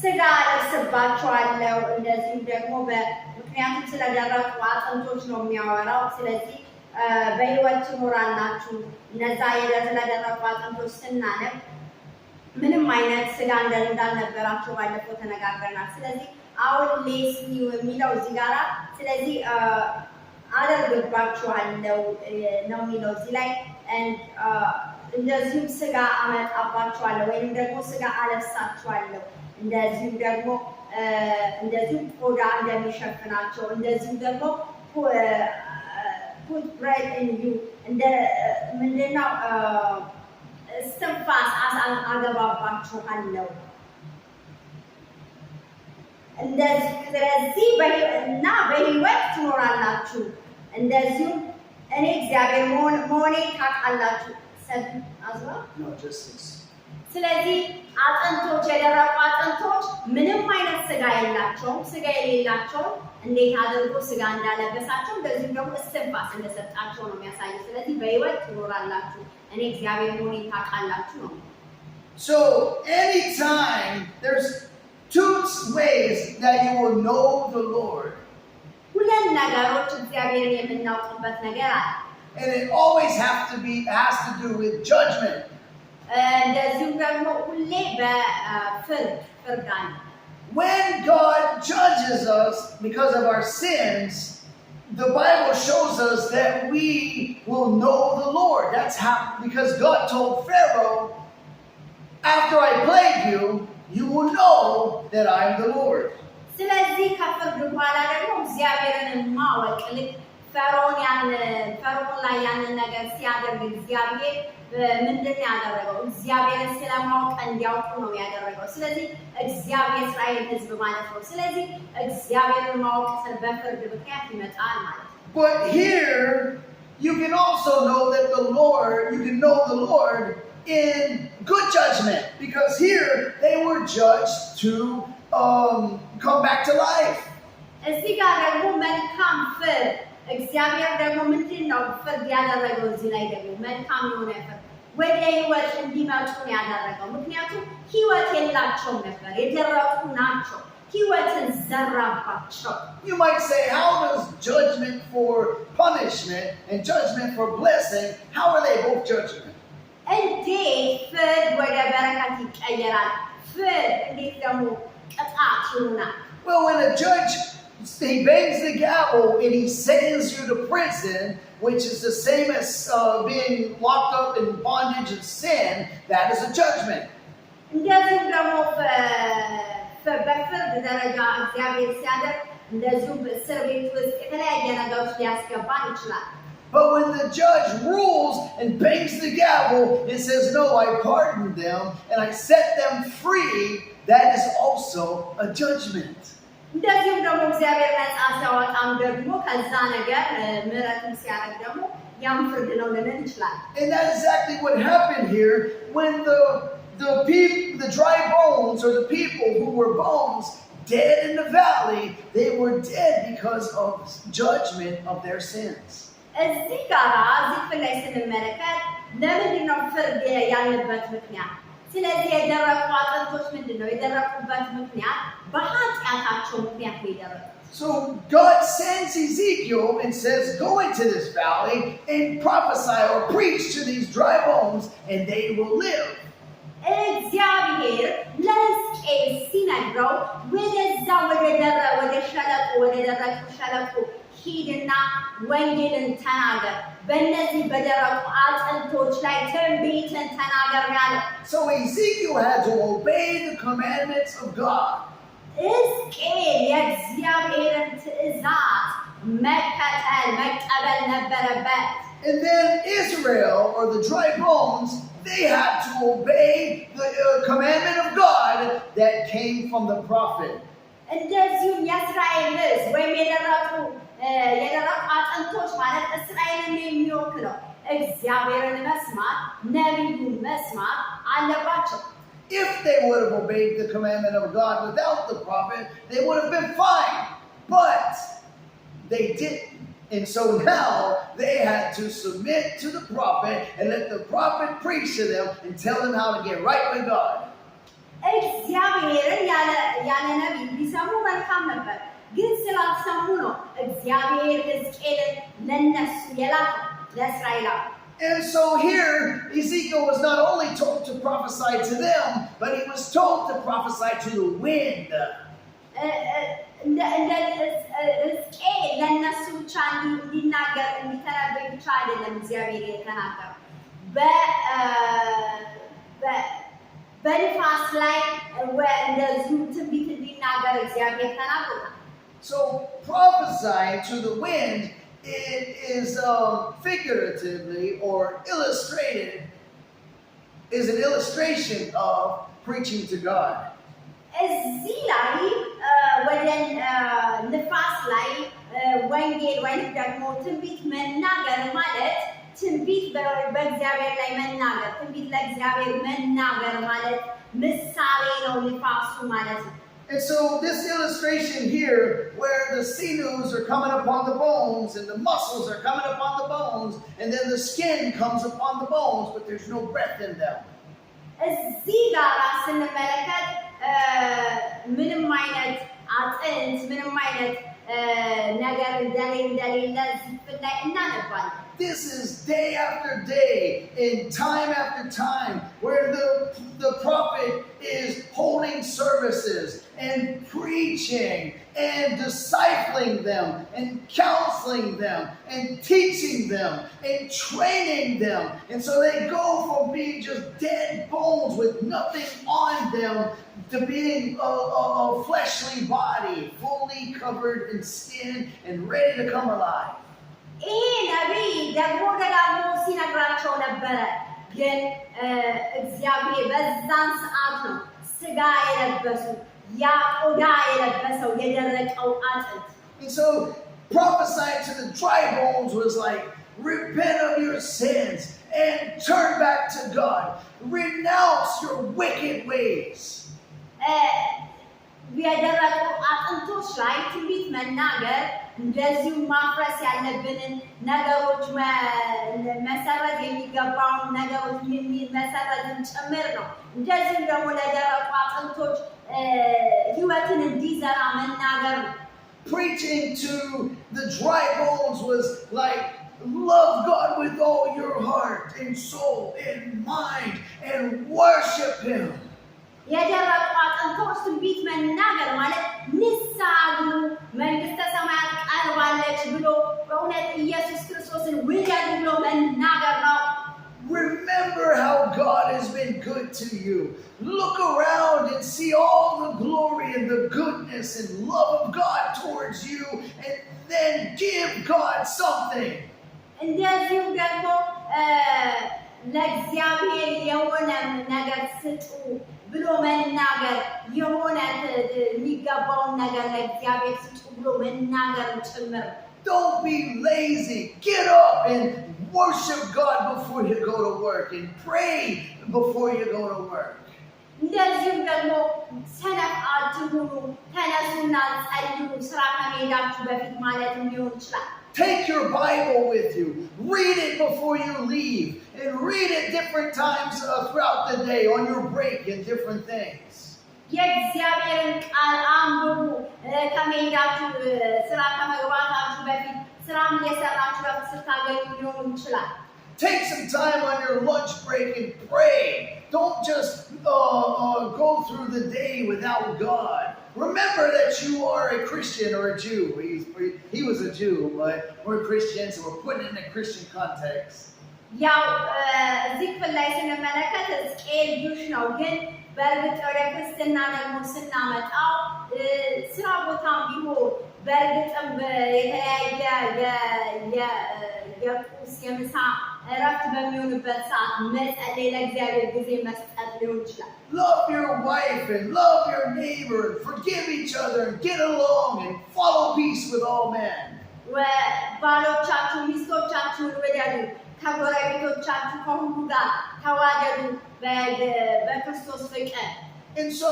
ስጋ አለብስባቸዋለሁ እንደዚህም ደግሞ ምክንያቱም ስለደረቁ አጥንቶች ነው የሚያወራው። ስለዚህ በሕይወት ትኖራላችሁ። እነዛ ስለደረቁ አጥንቶች ስናነብ ምንም አይነት ስጋ እንዳልነበራቸው ባለፈው ተነጋግረናል። ስለዚህ አሁን ሌስ ኒው የሚለው እዚህ ጋራ ስለዚህ አደርግባችኋለሁ ነው የሚለው እዚህ ላይ እንደዚሁም ስጋ አመጣባችኋለሁ ወይም ደግሞ ስጋ አለብሳችኋለሁ እንደዚሁም ደግሞ እንደዚሁም ቆዳ እንደሚሸፍናቸው እንደዚሁም ደግሞ put bread in you እንደ ምንድነው እስትንፋስ አገባባችኋለሁ እንደዚህ እና በሕይወት ትኖራላችሁ እንደዚሁም እኔ እግዚአብሔር መሆኔን ታውቃላችሁ። ስለዚህ አጥንቶች የደረቁ አጥንቶች ምንም አይነት ስጋ የላቸውም። ስጋ የሌላቸው እንዴት አድርጎ ስጋ እንዳለበሳቸው እንደዚሁም ደግሞ እስትንፋስ እንደሰጣቸው ነው የሚያሳየው። ስለዚህ በሕይወት ትኖራላችሁ እኔ እግዚአብሔር መሆኔን ታውቃላችሁ ነው። So anytime there's two ways that you will know the Lord. ሁለት ነገሮች እግዚአብሔርን የምናውቅበት ነገር አለ። And it always has to do with judgment. እንደዚሁም ደግሞ ሁሌ በፍርድ አለ። When God judges us because of our sins, the Bible shows us that we will know the Lord. That's how, because God told Pharaoh, after I plague you, you will know that I am the Lord. ስለዚህ ከፍርድ በኋላ ደግሞ እግዚአብሔርን ማወቅ ልክ ፈርዖን ላይ ያንን ነገር ሲያደርግ እግዚአብሔር ምንድን ያደረገው? እግዚአብሔርን ስለማወቅ እንዲያውቁ ነው ያደረገው። ስለዚህ እግዚአብሔር የእስራኤል ሕዝብ ማለት ነው። ስለዚህ እግዚአብሔርን ማወቅ በፍርድ ምክንያት ይመጣል ማለት ነው። But here you can also know that you can know the Lord in good judgment, because here they were judged to come back to life. እዚህ ጋር ደግሞ መልካም ፍርድ እግዚአብሔር ደግሞ ምንድን ነው ፍርድ ያደረገው? እዚህ ላይ ደግሞ መልካም የሆነ ፍርድ ወደ ሕይወት እንዲመጡ ያደረገው። ምክንያቱም ሕይወት የላቸውም ነበር፣ የደረቁ ናቸው። ሕይወትን ዘራባቸው። You might say, how does judgment for punishment and judgment for blessing, how are they both judgment? እንዴት ፍርድ ወደ በረከት ይቀየራል? ፍርድ እንዴት ደግሞ ቅጣት ይሆናል? Well, when a judge he bangs the gavel and he sends you to prison, which is the same as being locked up in bondage and sin, that is a judgment. እንደዚሁም ደግሞ በፍርድ ደረጃ እግዚአብሔር ሲያደርግ እንደዚሁም በእስር ቤት ውስጥ የተለያየ ነገሮች ሊያስገባን ይችላል። But when the judge rules and bangs the gavel and says, no, I pardon them and I set them free, that is also a judgment. እንደዚሁም ደግሞ እግዚአብሔር ነፃ ሲያወጣም ደግሞ ከዛ ነገር ምሕረትን ሲያደርግ ደግሞ ያም ፍርድ ነው ልንል እንችላለን። And that's exactly what happened here when the dry bones, or the people who were bones dead in the valley, they were dead because of judgment of their sins. እዚህ ጋር እዚህ ላይ ስንመለከት ለምንድን ነው ፍርድ ያለበት ምክንያት? ስለዚህ የደረቁ አጥንቶች ምንድን ነው የደረቁበት ምክንያት? በኃጢአታቸው ምክንያት ነው የደረቁት። So God sends Ezekiel and says, go into this valley and prophesy or preach to these dry bones and they will live. እግዚአብሔር ለሕዝቅኤል ሲነግረው ወደዛ ወደ ደረቁ ሸለቆ ሂድና ወንጌልን ተናገር፣ በእነዚህ በደረቁ አጥንቶች ላይ ትንቢትን ተናገር ያለው። So Ezekiel had to obey the commandments of God. ሕዝቅኤል የእግዚአብሔርን ትእዛዝ መቀበል ነበረበት። And then Israel, or the dry bones, they had to obey the commandment of God that came from the prophet. እንደዚሁም የእስራኤል ሕዝብ ወይም የደረቁ አጥንቶች ማለት እስራኤልን የሚወክለው እግዚአብሔርን መስማት፣ ነቢዩን መስማት አለባቸው። If they would have obeyed the commandment of God without the prophet, they would have been fine. But they didn't. And so now they had to submit to the prophet and let the prophet preach to them and tell them how to get right with God. እግዚአብሔርን ያለ ነቢይ ቢሰሙ መልካም ነበር፣ ግን ስላልሰሙ ነው እግዚአብሔር ሕዝቅኤልን ለነሱ የላከው ለእስራኤላውያን። And so here, Ezekiel was not only told to prophesy to them, but he was told to prophesy to the wind. ሕዝቅኤል ለነሱ ብቻ እንዲናገር እንዲተነበይ ብቻ አይደለም እግዚአብሔር የተናገረው በንፋስ ላይ እንደዚሁ ትንቢት እንዲናገር እግዚአብሔር ተናግሮታል። So prophesying to the wind, it is figuratively or illustrated, is an illustration of preaching to God. እዚህ ላይ ወደ ንፋስ ላይ ወንጌል ወይም ደግሞ ትንቢት መናገር ማለት ትንቢት በእግዚአብሔር ላይ መናገር፣ ትንቢት ለእግዚአብሔር መናገር ማለት ምሳሌ ነው ንፋሱ ማለት ነው። And so this illustration here, where the sinews are coming upon the bones and the muscles are coming upon the bones, and then the skin comes upon the bones, but there's no breath in them. እዚህ ጋር ስንመለከት ምንም አይነት አጥንት ምንም አይነት ነገር እንደሌለ ዝፍን ላይ እናነባለን። This is day after day and time after time where the prophet is holding services and preaching and discipling them and counseling them and teaching them and training them. And so they go from being just dead bones with nothing on them to being a fleshly body, fully covered in skin and ready to come alive. ይህ ነቢይ ደግሞ ደጋግሞ ሲነግራቸው ነበረ። ግን እግዚአብሔር በዛን ሰዓት ነው ስጋ የለበሱ ያ ቆዳ የለበሰው የደረቀው አጥንት። And so prophesying to the dry bones was like, repent of your sins and turn back to God. Renounce your wicked ways. የደረቁ አጥንቶች ላይ ትንቢት መናገር እንደዚሁ ማፍረስ ያለብንን ነገሮች መሰረት የሚገባውን ነገሮች መሰረትን ጭምር ነው። እንደዚሁም ደግሞ ለደረቁ አጥንቶች ሕይወትን እንዲዘራ መናገር ነው። Preaching to the dry bones was like, love God with all your heart and soul and mind and worship Him. የደረቁ አጥንቶች ትንቢት መናገር ማለት ንስሐ ግቡ መንግሥተ ሰማያት ቀርባለች ብሎ በእውነት ኢየሱስ ክርስቶስን ውደዱ ብሎ መናገር ነው። Remember how God has been good to you. Look around and see all the glory and the goodness and love of God towards you, and then give God something. እንደዚሁም ደግሞ ለእግዚአብሔር የሆነ ነገር ስጡ ብሎ መናገር የሆነ የሚገባውን ነገር ለእግዚአብሔር ስጡ ብሎ መናገር ጭምር። Don't be lazy. Get up and worship God before you go to work and pray before you go to work. እንደዚሁም ደግሞ ሰነፍ አትሁኑ፣ ተነሱና ጸልዩ ስራ ከመሄዳችሁ በፊት ማለት ሊሆን ይችላል። Take your Bible with you. Read it before you leave. And read it different times throughout the day on your break and different things. የእግዚአብሔርን ቃል አንብቡ። ከመሄዳችሁ ስራ ከመግባታችሁ በፊት ስራም እየሰራችሁ በፊት ስታገኙ ሊሆን ይችላል። Take some time on your lunch break and pray. Don't just go through the day without God. Remember that you are a Christian or a Jew. He was a Jew, but we're Christians, so we're putting it in a Christian context. ያው እዚህ ክፍል ላይ ስንመለከት ሕዝቅኤል ጁሽ ነው፣ ግን በእርግጥ ወደ ክርስትና ደግሞ ስናመጣው ስራ ቦታም ቢሆን በእርግጥም የተለያየ የቁርስ የምሳ እረፍት በሚሆንበት ሰዓት መጸለይ ለእግዚአብሔር ጊዜ መስጠት ሊሆን ይችላል። Love your wife and love your neighbor and forgive each other and get along and follow peace with all men. ባሎቻችሁ ሚስቶቻችሁን ውደዱ፣ ከጎረቤቶቻችሁ ከሁሉ ጋር ተዋደዱ በክርስቶስ ፍቅር። And so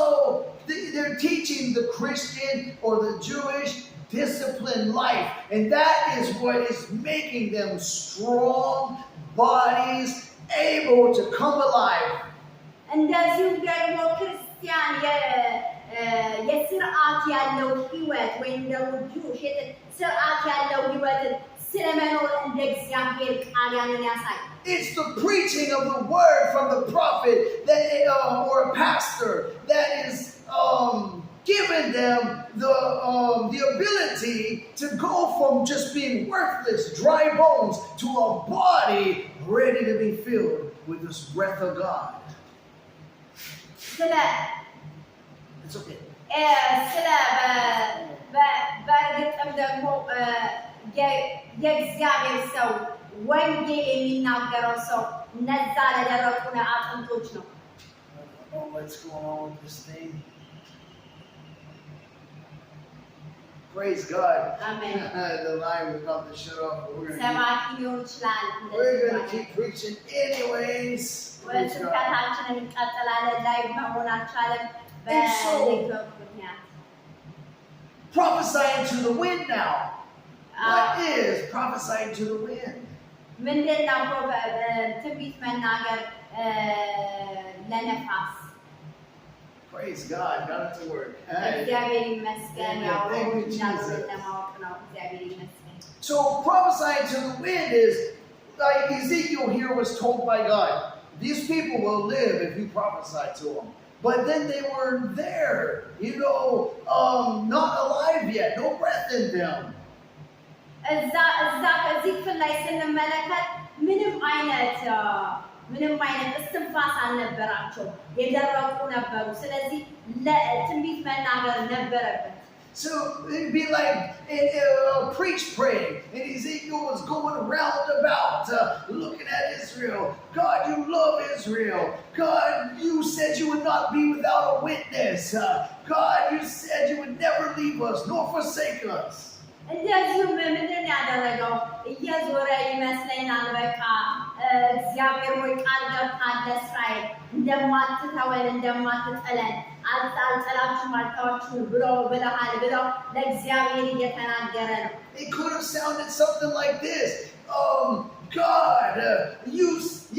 they're teaching the Christian or the Jewish disciplined life. And that is what is making them strong bodies, able to come alive. እንደዚሁም ደግሞ ክርስቲያን የስርዓት ያለው ህይወት ወይም ደግሞ ጁሽ ስርዓት ያለው ህይወትን ስለመኖር እንደ እግዚአብሔር ቃል ያንን ያሳይ። It's the preaching of the word from the prophet that or a pastor that is given them the ability to go from just being worthless, dry bones to a body ready to be filled with this breath of God. It's okay. በእርግጥም ደግሞ የእግዚአብሔር ሰው ወንጌል የሚናገረው ሰው እነዛ ለደረቁ አጥንቶች ነው። I don't know what's going on with this thing. Praise God. Amen. The line was about to shut off, but we're going to keep preaching anyways. Praise God. And so, prophesying to the wind now. What is prophesying to the wind? Praise God. Got it to work. Thank you, Jesus. So prophesying to the wind is like Ezekiel here was told by God, these people will live if you prophesy to them. But then they weren't there, not alive yet, no breath in them. ምንም አይነት እስትንፋስ አልነበራቸው የደረቁ ነበሩ ስለዚህ ለትንቢት መናገር ነበረበት So it'd be like preach praying, and Ezekiel was going around about looking at Israel. God, you love Israel. God, you said you would not be without a witness. God, you said you would never leave us nor forsake us. እንደዚሁም ምንድን ያደረገው እየዞረ ይመስለኛል በቃ እግዚአብሔር ወይ ቃል ገብተሃል ለእስራኤል እንደማትተወን እንደማትጥለን አልጠላችሁም አልተዋችሁም ብለሃል ብለው ለእግዚአብሔር እየተናገረ ነው። It could have sounded something like this. God,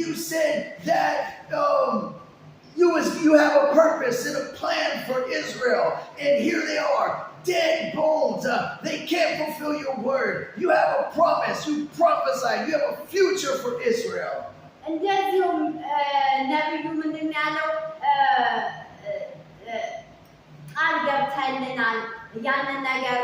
you said that you have a purpose and a plan for Israel, and here they are. Dead bones, they can't fulfill your word. You have a promise, you prophesied, you have a future for Israel. እንደዚሁም ነቢዩ ምንድን ያለው ቃል ገብተልናል ያንን ነገር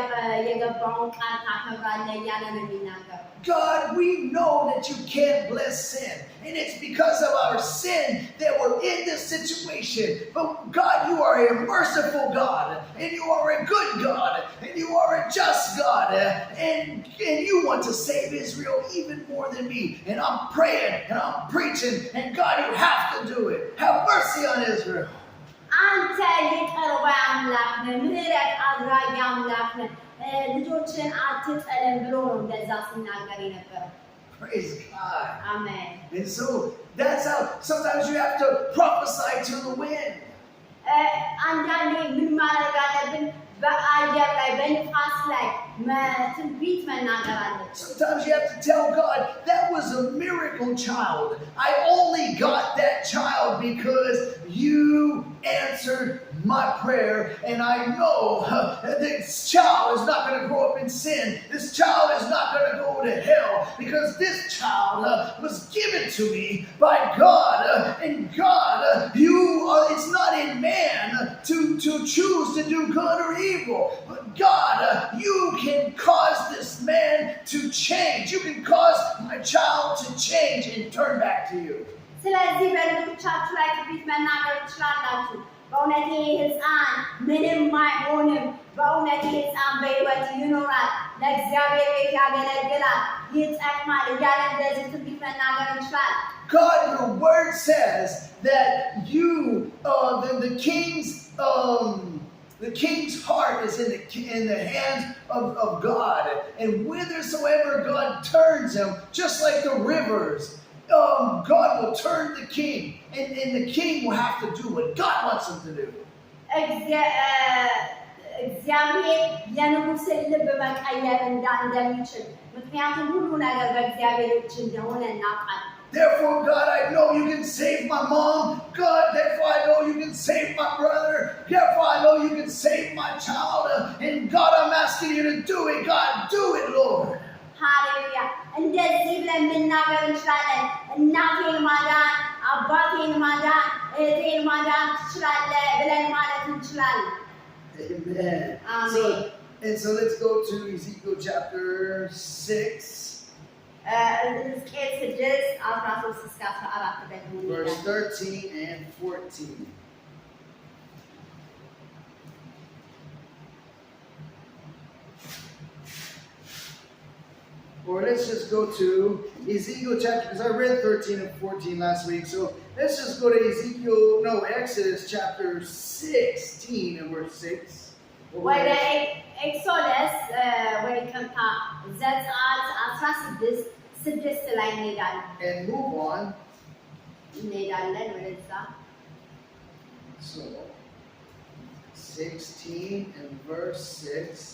የገባውን ቃል ታከብራለህ እያለ ነው የሚናገረው። God, we know that you can't bless sin. And it's because of our sin that we're in this situation. But God, you are a merciful God. And you are a good God. And you are a just God. And you want to save Israel even more than me. And I'm praying and I'm preaching. And God, you have to do it. Have mercy on Israel. አንተ ይቅር ባይ አምላክ ነህ ምህረት አድራጊ አምላክ ነህ ልጆችን አትጥለን ብሎ ነው እንደዛ ሲናገር የነበረው። Praise God. Amen. And so that's how sometimes you have to prophesy to the wind. አንዳንዴ ምን ማድረግ አለብን? በአየር ላይ በንፋስ ላይ ትንቢት መናገር አለብን። Sometimes you have to tell God, that was a miracle child. I only got that child because you answered my prayer, and I know this child is not going to grow up in sin. This child is not going to go to hell because this child was given to me by God. And God, it's not in man to choose to do good or evil. But God, you can cause this man to change. You can cause my child to change and turn back to you. ስለዚህ በልጆቻችሁ ላይ ትንቢት መናገር ትችላላችሁ። በእውነት ይህ ሕፃን ምንም አይሆንም። በእውነት ይህ ሕፃን በሕይወት ይኖራል፣ ለእግዚአብሔር ቤት ያገለግላል፣ ይጠቅማል እያለ እንደዚህ ትንቢት መናገር እንችላለን። God, your word says that the king's heart is in the hands of God, and whithersoever God turns him, just like the rivers, God will turn the king, and the king will have to do what God wants him to do. እግዚአብሔር የንጉሥን ልብ መቀየር እንደሚችል ምክንያቱም ሁሉ ነገር በእግዚአብሔር እጅ እንደሆነ እናውቃለን። Therefore, God, I know you can save my mom. God, therefore, I know you can save my brother. Therefore, I know you can save my child. And God, I'm asking you to do it. God, do it, Lord. Hallelujah. እንደዚህ ብለን መናገር እንችላለን። እናቴን ማዳን፣ አባቴን ማዳን፣ እህቴን ማዳን ትችላለህ ብለን ማለት እንችላለን። Amen. Amen. So let's go to Ezekiel chapter 6. Verse 13 and 14. Or let's just go to Ezekiel chapter, because I read 13 and 14 last week. So let's just go to Exodus chapter 16 and verse 6. ወደ ኤክሶደስ ወይ ከንታ ዘጸአት 16 ላይ እንሄዳለን። And move on. እንሄዳለን ወደዛ። So 16 and verse 6.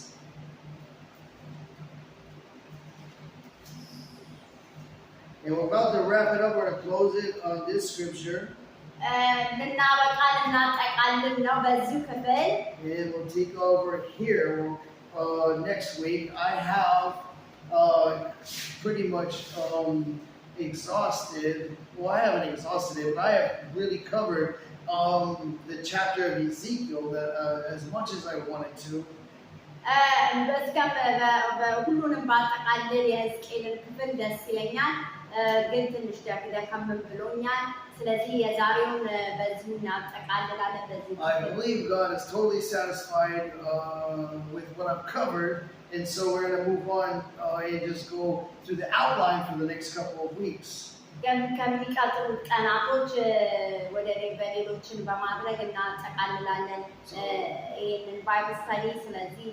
And we're about to wrap it up. We're going to close it on this scripture. ልናጠቃልል ነው በዚሁ ክፍል። And we'll take over here next week. I have pretty much exhausted. Well, I haven't exhausted it, but I have really covered the chapter of Ezekiel as much as I wanted to. ሁሉንም ባጠቃልል የሕዝቅኤልን ክፍል ደስ ይለኛል፣ ግን ትንሽ ደከመን ብሎኛል። ስለዚህ የዛሬውን በዚሁ እናጠቃልላለን። I believe God is totally satisfied with what I've covered, and so we're going to move on and just go through the outline for the next couple of weeks. ከሚቀጥሉት ቀናቶች ወደ በሌሎችን በማድረግ እናጠቃልላለን ይህንን ባይብል ስተዲ። ስለዚህ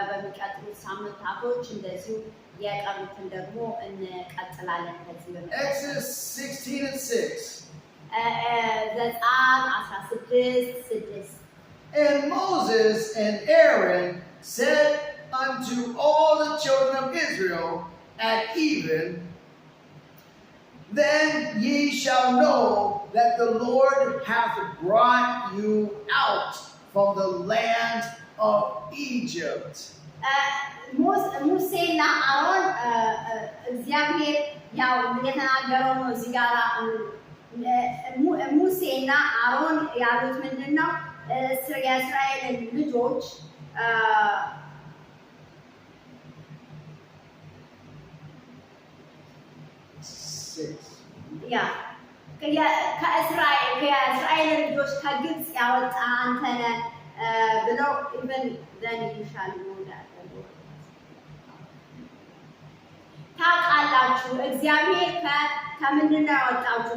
በሚቀጥሉት ሳምንታቶች እንደዚሁ የቀሩትን ደግሞ እንቀጥላለን። ከዚህ Exodus 16 and 6. ዘጸአት 16:6. And Moses and Aaron said unto all the children of Israel at even, then ye shall know that the Lord hath brought you out from the land of Egypt. ሙሴና አሮን እግዚአብሔር ያው የተናገረው ነው። እዚህ ጋር ሙሴና አሮን ያሉት ምንድነው? የእስራኤል ልጆች ከእስራኤል ልጆች ከግብፅ ያወጣ አንተ ነህ ብለው ኢቨን ዘን ይሻል ነው ታውቃላችሁ። እግዚአብሔር ከምንድን ነው ያወጣችሁ?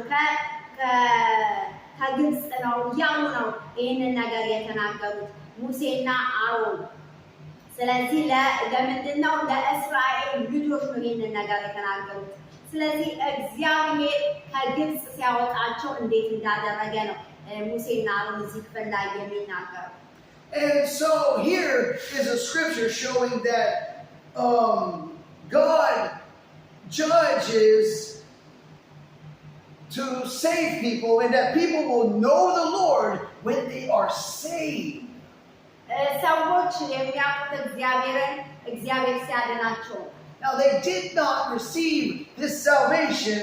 ከግብፅ ነው እያሉ ነው ይህንን ነገር የተናገሩት ሙሴና አሮን። ስለዚህ ለምንድን ነው? ለእስራኤል ልጆች ነው ይህንን ነገር የተናገሩት። ስለዚህ እግዚአብሔር ከግብፅ ሲያወጣቸው እንዴት እንዳደረገ ነው ሙሴና አሮን እዚህ ክፍል ላይ የሚናገሩ። And so here is a scripture showing that God judges to save people, and that people will know the Lord when they are saved. ሰዎች የሚያውቁት እግዚአብሔር ሲያድናቸው። Now they did not receive this salvation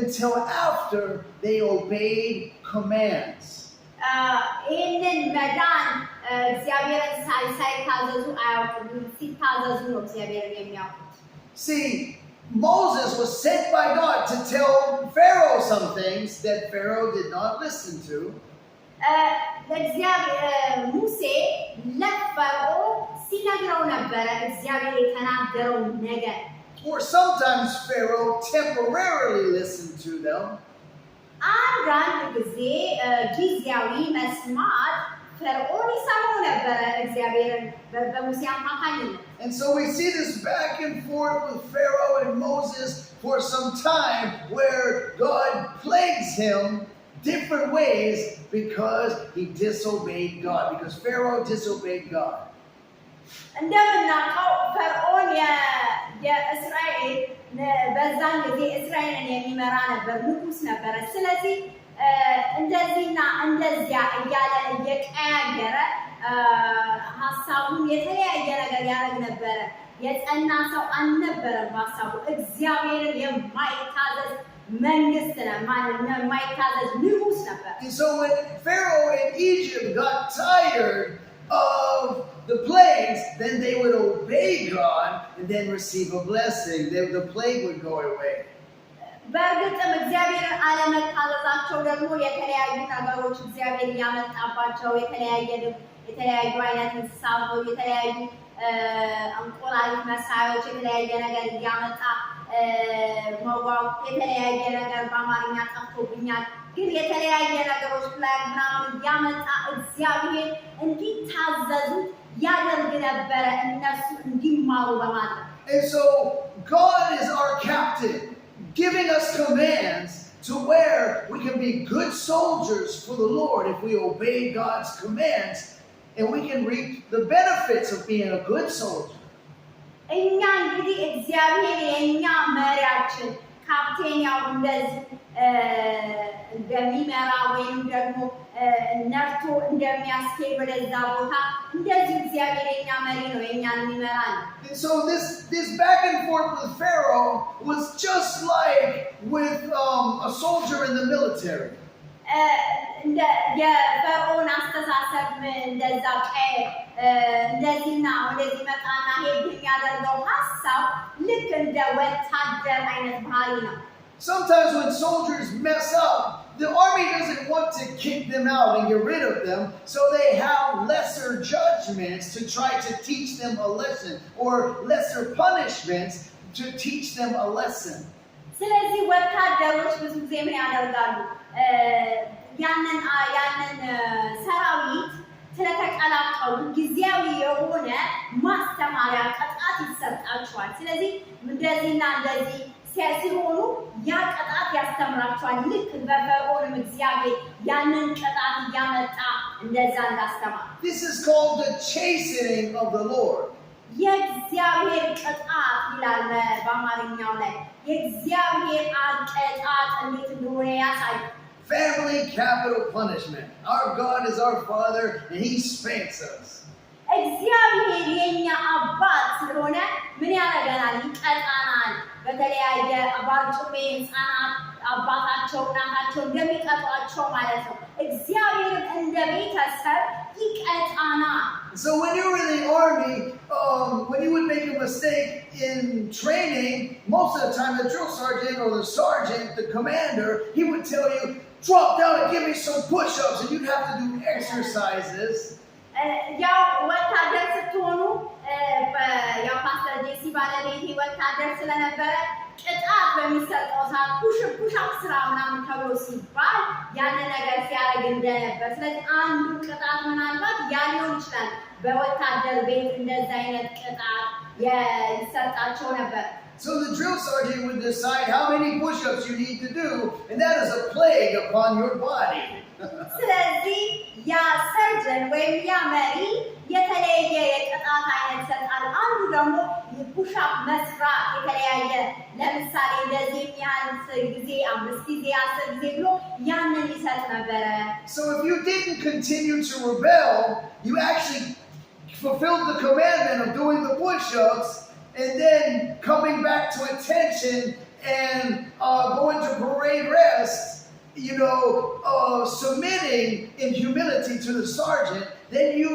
until after they obeyed commands. ይህንን መዳን እግዚአብሔርን ሳይታዘዙ አያውቁም። ሲታዘዙ ነው እግዚአብሔርን የሚያውቁት። See, Moses was sent by God to tell Pharaoh some things that Pharaoh did not listen to. ሙሴ ለፈርዖን ሲነግረው ነበረ እግዚአብሔር የተናገረው ነገር። Or sometimes Pharaoh temporarily listened to them. አንዳንድ ጊዜ ጊዜያዊ መስማት ፈርዖን ይሰማው ነበረ እግዚአብሔርን በሙሴ አማካኝነት። And so we see this back and forth with Pharaoh and Moses for some time, where God plagues him different ways because he disobeyed God, because Pharaoh disobeyed God. እንደምናውቀው ፈርዖን የእስራኤል በዛን ጊዜ እስራኤልን የሚመራ ነበር፣ ንጉስ ነበረ። ስለዚህ እንደዚህና እንደዚያ እያለ እየቀያየረ ሀሳቡን የተለያየ ነገር ያደርግ ነበረ። የጸና ሰው አልነበረም በሀሳቡ። እግዚአብሔርን የማይታዘዝ መንግስት ነው ማለት ነው፣ የማይታዘዝ ንጉስ ነበር። And so when Pharaoh in Egypt got tired of the plagues, then they would obey God and then receive a blessing. The plague would go away. በእርግጥም እግዚአብሔርን አለመታዘዛቸው ደግሞ የተለያዩ ነገሮች እግዚአብሔር ያመጣባቸው የተለያዩ አይነት እንስሳቶች፣ የተለያዩ እንቁላሊት መሳዮች፣ የተለያየ ነገር እያመጣ መዋው፣ የተለያየ ነገር በአማርኛ ጠፍቶብኛል፣ ግን የተለያየ ነገሮች ላይ ምናምን እያመጣ እግዚአብሔር እንዲታዘዙ ያደርግ ነበረ፣ እነሱ እንዲማሩ በማለት። And so God is our captain, giving us commands to where we can be good soldiers for the Lord if we obey God's commands, and we can reap the benefits of being a good soldier. እኛ እንግዲህ እግዚአብሔር የኛ መሪያችን ካፕቴን ያው እንደዚህ እንደሚመራ ወይም ደግሞ ነርቶ እንደሚያስኬድ ወደዛ ቦታ እንደዚህ እግዚአብሔር የኛ መሪ ነው፣ የኛን የሚመራ ነው። And so this back and forth with Pharaoh was just like with a soldier in the military. የፈርዖን አስተሳሰብ እንደዛ እንደዚህና ወደዚህ መጣና ሄድ የሚያደርገው ሀሳብ ልክ እንደ ወታደር አይነት ባህሪ ነው። Sometimes when soldiers mess up, the army doesn't want to kick them out and get rid of them, so they have lesser judgments to try to teach them a lesson, or lesser punishments to teach them a lesson. ስለዚህ ወታደሮች ብዙ ጊዜ ምን ያደርጋሉ? ያንን ሰራዊት ስለተቀላቀሉ ጊዜያዊ የሆነ ማስተማሪያ ቅጣት ይሰጣቸዋል። ስለዚህ እንደዚህና እንደዚህ ሲሆኑ ያ ቅጣት ያስተምራቸዋል። ልክ በፈርዖንም እግዚአብሔር ያንን ቅጣት እያመጣ እንደዛ እንዳስተማር። This is called the chastening of the Lord. የእግዚአብሔር ቅጣት ይላል በአማርኛው ላይ። የእግዚአብሔር ቅጣት እንዴት እንደሆነ ያሳይ። Family capital punishment. Our God is our Father and He spanks us. እግዚአብሔር የኛ አባት ስለሆነ ምን ያደርገናል? ይቀጣናል። በተለያየ አባርጩሜ ህፃናት አባታቸው እናታቸው እንደሚቀጧቸው ማለት ነው። እግዚአብሔርም እንደ ቤተሰብ ይቀጣናል። So when you were in the army, when you would make a mistake in training, most of the time the drill sergeant or the sergeant, the commander, he would tell you, drop down and give me some push-ups, and you'd have to do exercises. ያው ወታደር ስትሆኑ ያው ፓስተር ጄሲ ባለቤቴ ወታደር ስለነበረ ቅጣት በሚሰጠው ሰዓት ፑሽ-አፕ ስራ ምናምን ተብሎ ሲባል ያን ነገር ሲያደርግ እንደነበር። ስለዚህ አንዱ ቅጣት ምናልባት ያ ሊሆን ይችላል። በወታደር ቤት እንደዛ አይነት ቅጣት ይሰጣቸው ነበር። So the drill sergeant would decide how many push-ups you need to do, and that is a plague upon your body. ስለዚህ ያ ሰርጀን ወይም ያ መሪ የተለያየ የቅጣት አይነት ይሰጣል። አንዱ ደግሞ ፑሽ-አፕ መስራት የተለያየ ለምሳሌ እንደዚህ ያህል ጊዜ 5 ጊዜ 10 ጊዜ ብሎ ያንን ይሰጥ ነበረ። So if you didn't continue to rebel, you actually fulfilled the commandment of doing the push-ups and then coming back to attention and going to parade rest, submitting in humility to the sergeant, then you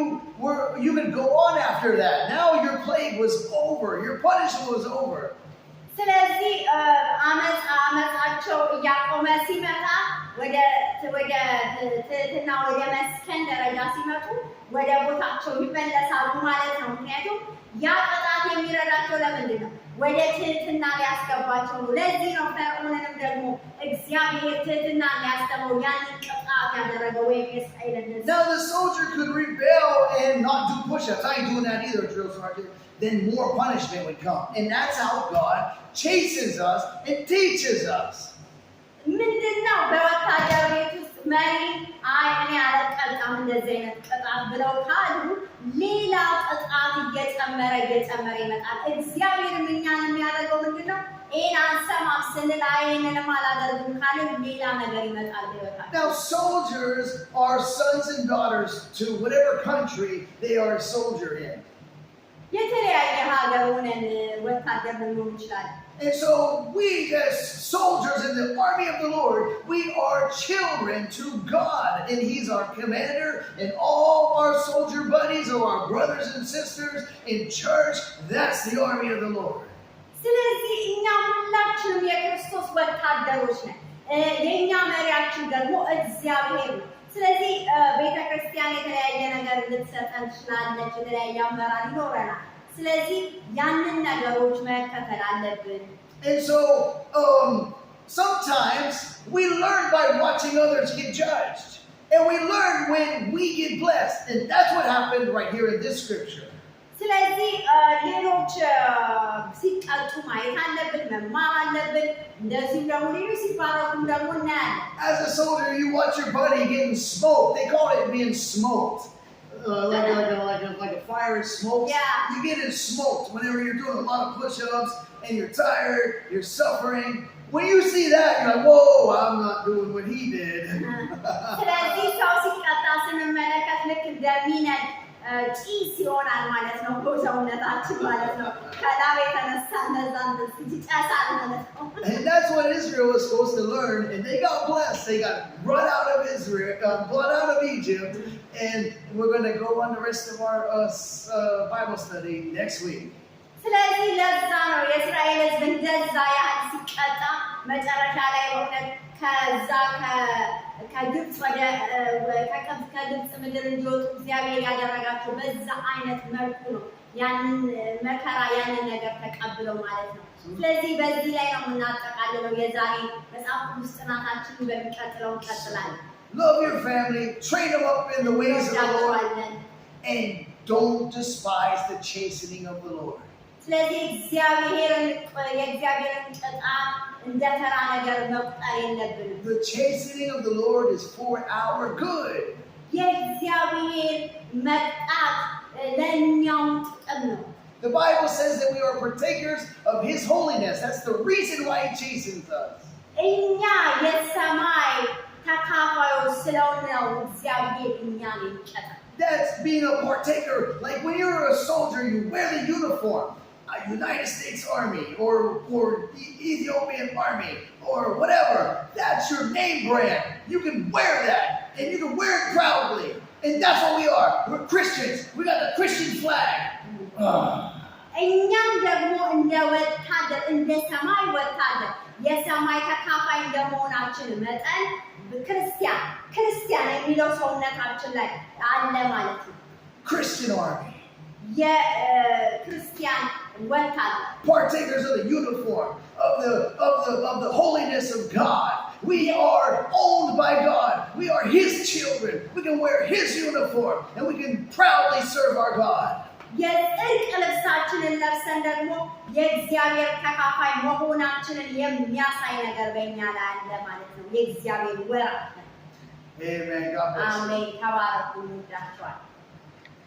could go on after that. Now your plague was over. Your punishment was over. ስለዚህ አመፃቸው እያቆመ ሲመጣ ወደ ትህትና ወደ መስከን ደረጃ ሲመጡ ወደ ቦታቸው ይመለሳሉ ማለት ነው። ምክንያቱም ያ ቅጣት የሚረዳቸው ለምንድን ነው? ወደ ትህትና ሊያስገባቸው ነው። ለዚህ ነው ፈርዖንንም ደግሞ እግዚአብሔር ትህትና ሊያስተምረው ያንን ቅጣት ያደረገው ወይም የእስራኤልን ሕዝብ። Now the soldier could rebel and not do push-ups. I ain't doing that either, drill sergeant. Then more punishment would come. And that's how God chastens us and teaches us. ምንድነው በወታደር ቤት ውስጥ መሪ እኔ አልቀጣም እንደዚህ አይነት ቅጣት ብለው ካሉ ሌላ ቅጣት እየጨመረ እየጨመረ ይመጣል እግዚአብሔርም እኛን የሚያደርገው ምንድነው ኤን አንሰማም ስንል አይነንም አላደርግም ካልን ሌላ ነገር ይመጣል በህይወታችን Now soldiers are sons and daughters to whatever country they are a soldier in. የተለያየ ሀገር ሆነን ወታደር ልንሆን ይችላል And so we as soldiers in the army of the Lord, we are children to God. And He's our commander. And all our soldier buddies or our brothers and sisters in church, that's the army of the Lord. ስለዚህ እኛ ሁላችንም የክርስቶስ ወታደሮች ነን የኛ መሪያችን ደግሞ እግዚአብሔር ነው ስለዚህ ቤተክርስቲያን የተለያየ ነገር ልትሰጠን ትችላለች የተለያየ አመራር ይኖረናል ስለዚህ ያንን ነገሮች መከተል አለብን And so sometimes we learn by watching others get judged and we learn when we get blessed and that's what happened right here in this scripture ስለዚህ ሌሎች ሲቀጡ ማየት አለብን መማር አለብን እንደዚህ ደግሞ ሌሎች ሲባረኩ ደግሞ እናያለን As a soldier you watch your buddy getting smoked they call it being smoked like a fire is smoked. Yeah. You get it smoked whenever you're doing a lot of push-ups and you're tired, you're suffering. When you see that, you're like, whoa, I'm not doing what he did. ስለዚህ ሰው ሲቀጣ ስንመለከት ልክ እንደሚነድ ጭስ ይሆናል ማለት ነው ሰውነታችን ማለት ነው ከላብ የተነሳ እንደዛ ይጨሳል ማለት ነው And that's what Israel was supposed to learn and they got blessed. They got brought out of Israel, brought out of Egypt, and we're going to go on the rest of our Bible study next week. ስለዚህ ለዛ ነው የእስራኤል ሕዝብ እንደዛ ያህል ሲቀጣ መጨረሻ ላይ በእውነት ከዛ ከግብፅ ከግብፅ ምድር እንዲወጡ እግዚአብሔር ያደረጋቸው በዛ አይነት መልኩ ነው ያንን መከራ ያንን ነገር ተቀብለው ማለት ነው ስለዚህ በዚህ ላይ ነው የምናጠቃልለው የዛሬ መጽሐፍ ቅዱስ ጥናታችንን በሚቀጥለው እንቀጥላለን Love your family, train them up in the ways of the Lord, and don't despise the chastening of the Lord. ስለዚህ የእግዚአብሔርን ቅጣት እንደ ተራ ነገር መቁጠር የለብንም The chastening of the Lord is for our good. የእግዚአብሔር መቅጣት ለእኛው ጥቅም ነው The Bible says that we are partakers of His holiness. That's the reason why He chastens us. እኛ የሰማይ ተካፋዮች ስለሆነ ነው እግዚአብሔር እኛን የሚቀጣው That's being a partaker. Like when you're a soldier, you wear the uniform. United States Army or Ethiopian Army or whatever. That's your name brand. You can wear that and you can wear it proudly. And that's what we are. We're Christians. We got the Christian flag. እኛም ደግሞ እንደ ወታደር እንደ ሰማይ ወታደር የሰማይ ተካፋይ እንደመሆናችን መጠን ክርስቲያን የሚለው ሰውነታችን ላይ አለ ማለት ነው Christian Army. Christian ወታደር partakers of the uniform of the holiness of God. We are owned by God. We are His children. We can wear His uniform and we can proudly serve our God. የጽድቅ ልብሳችንን ለብሰን ደግሞ የእግዚአብሔር ተካፋይ መሆናችንን የሚያሳይ ነገር በእኛ ላይ አለ ማለት ነው የእግዚአብሔር ወራት Amen. God bless you. አሜን ተባረኩ እንወዳችኋለን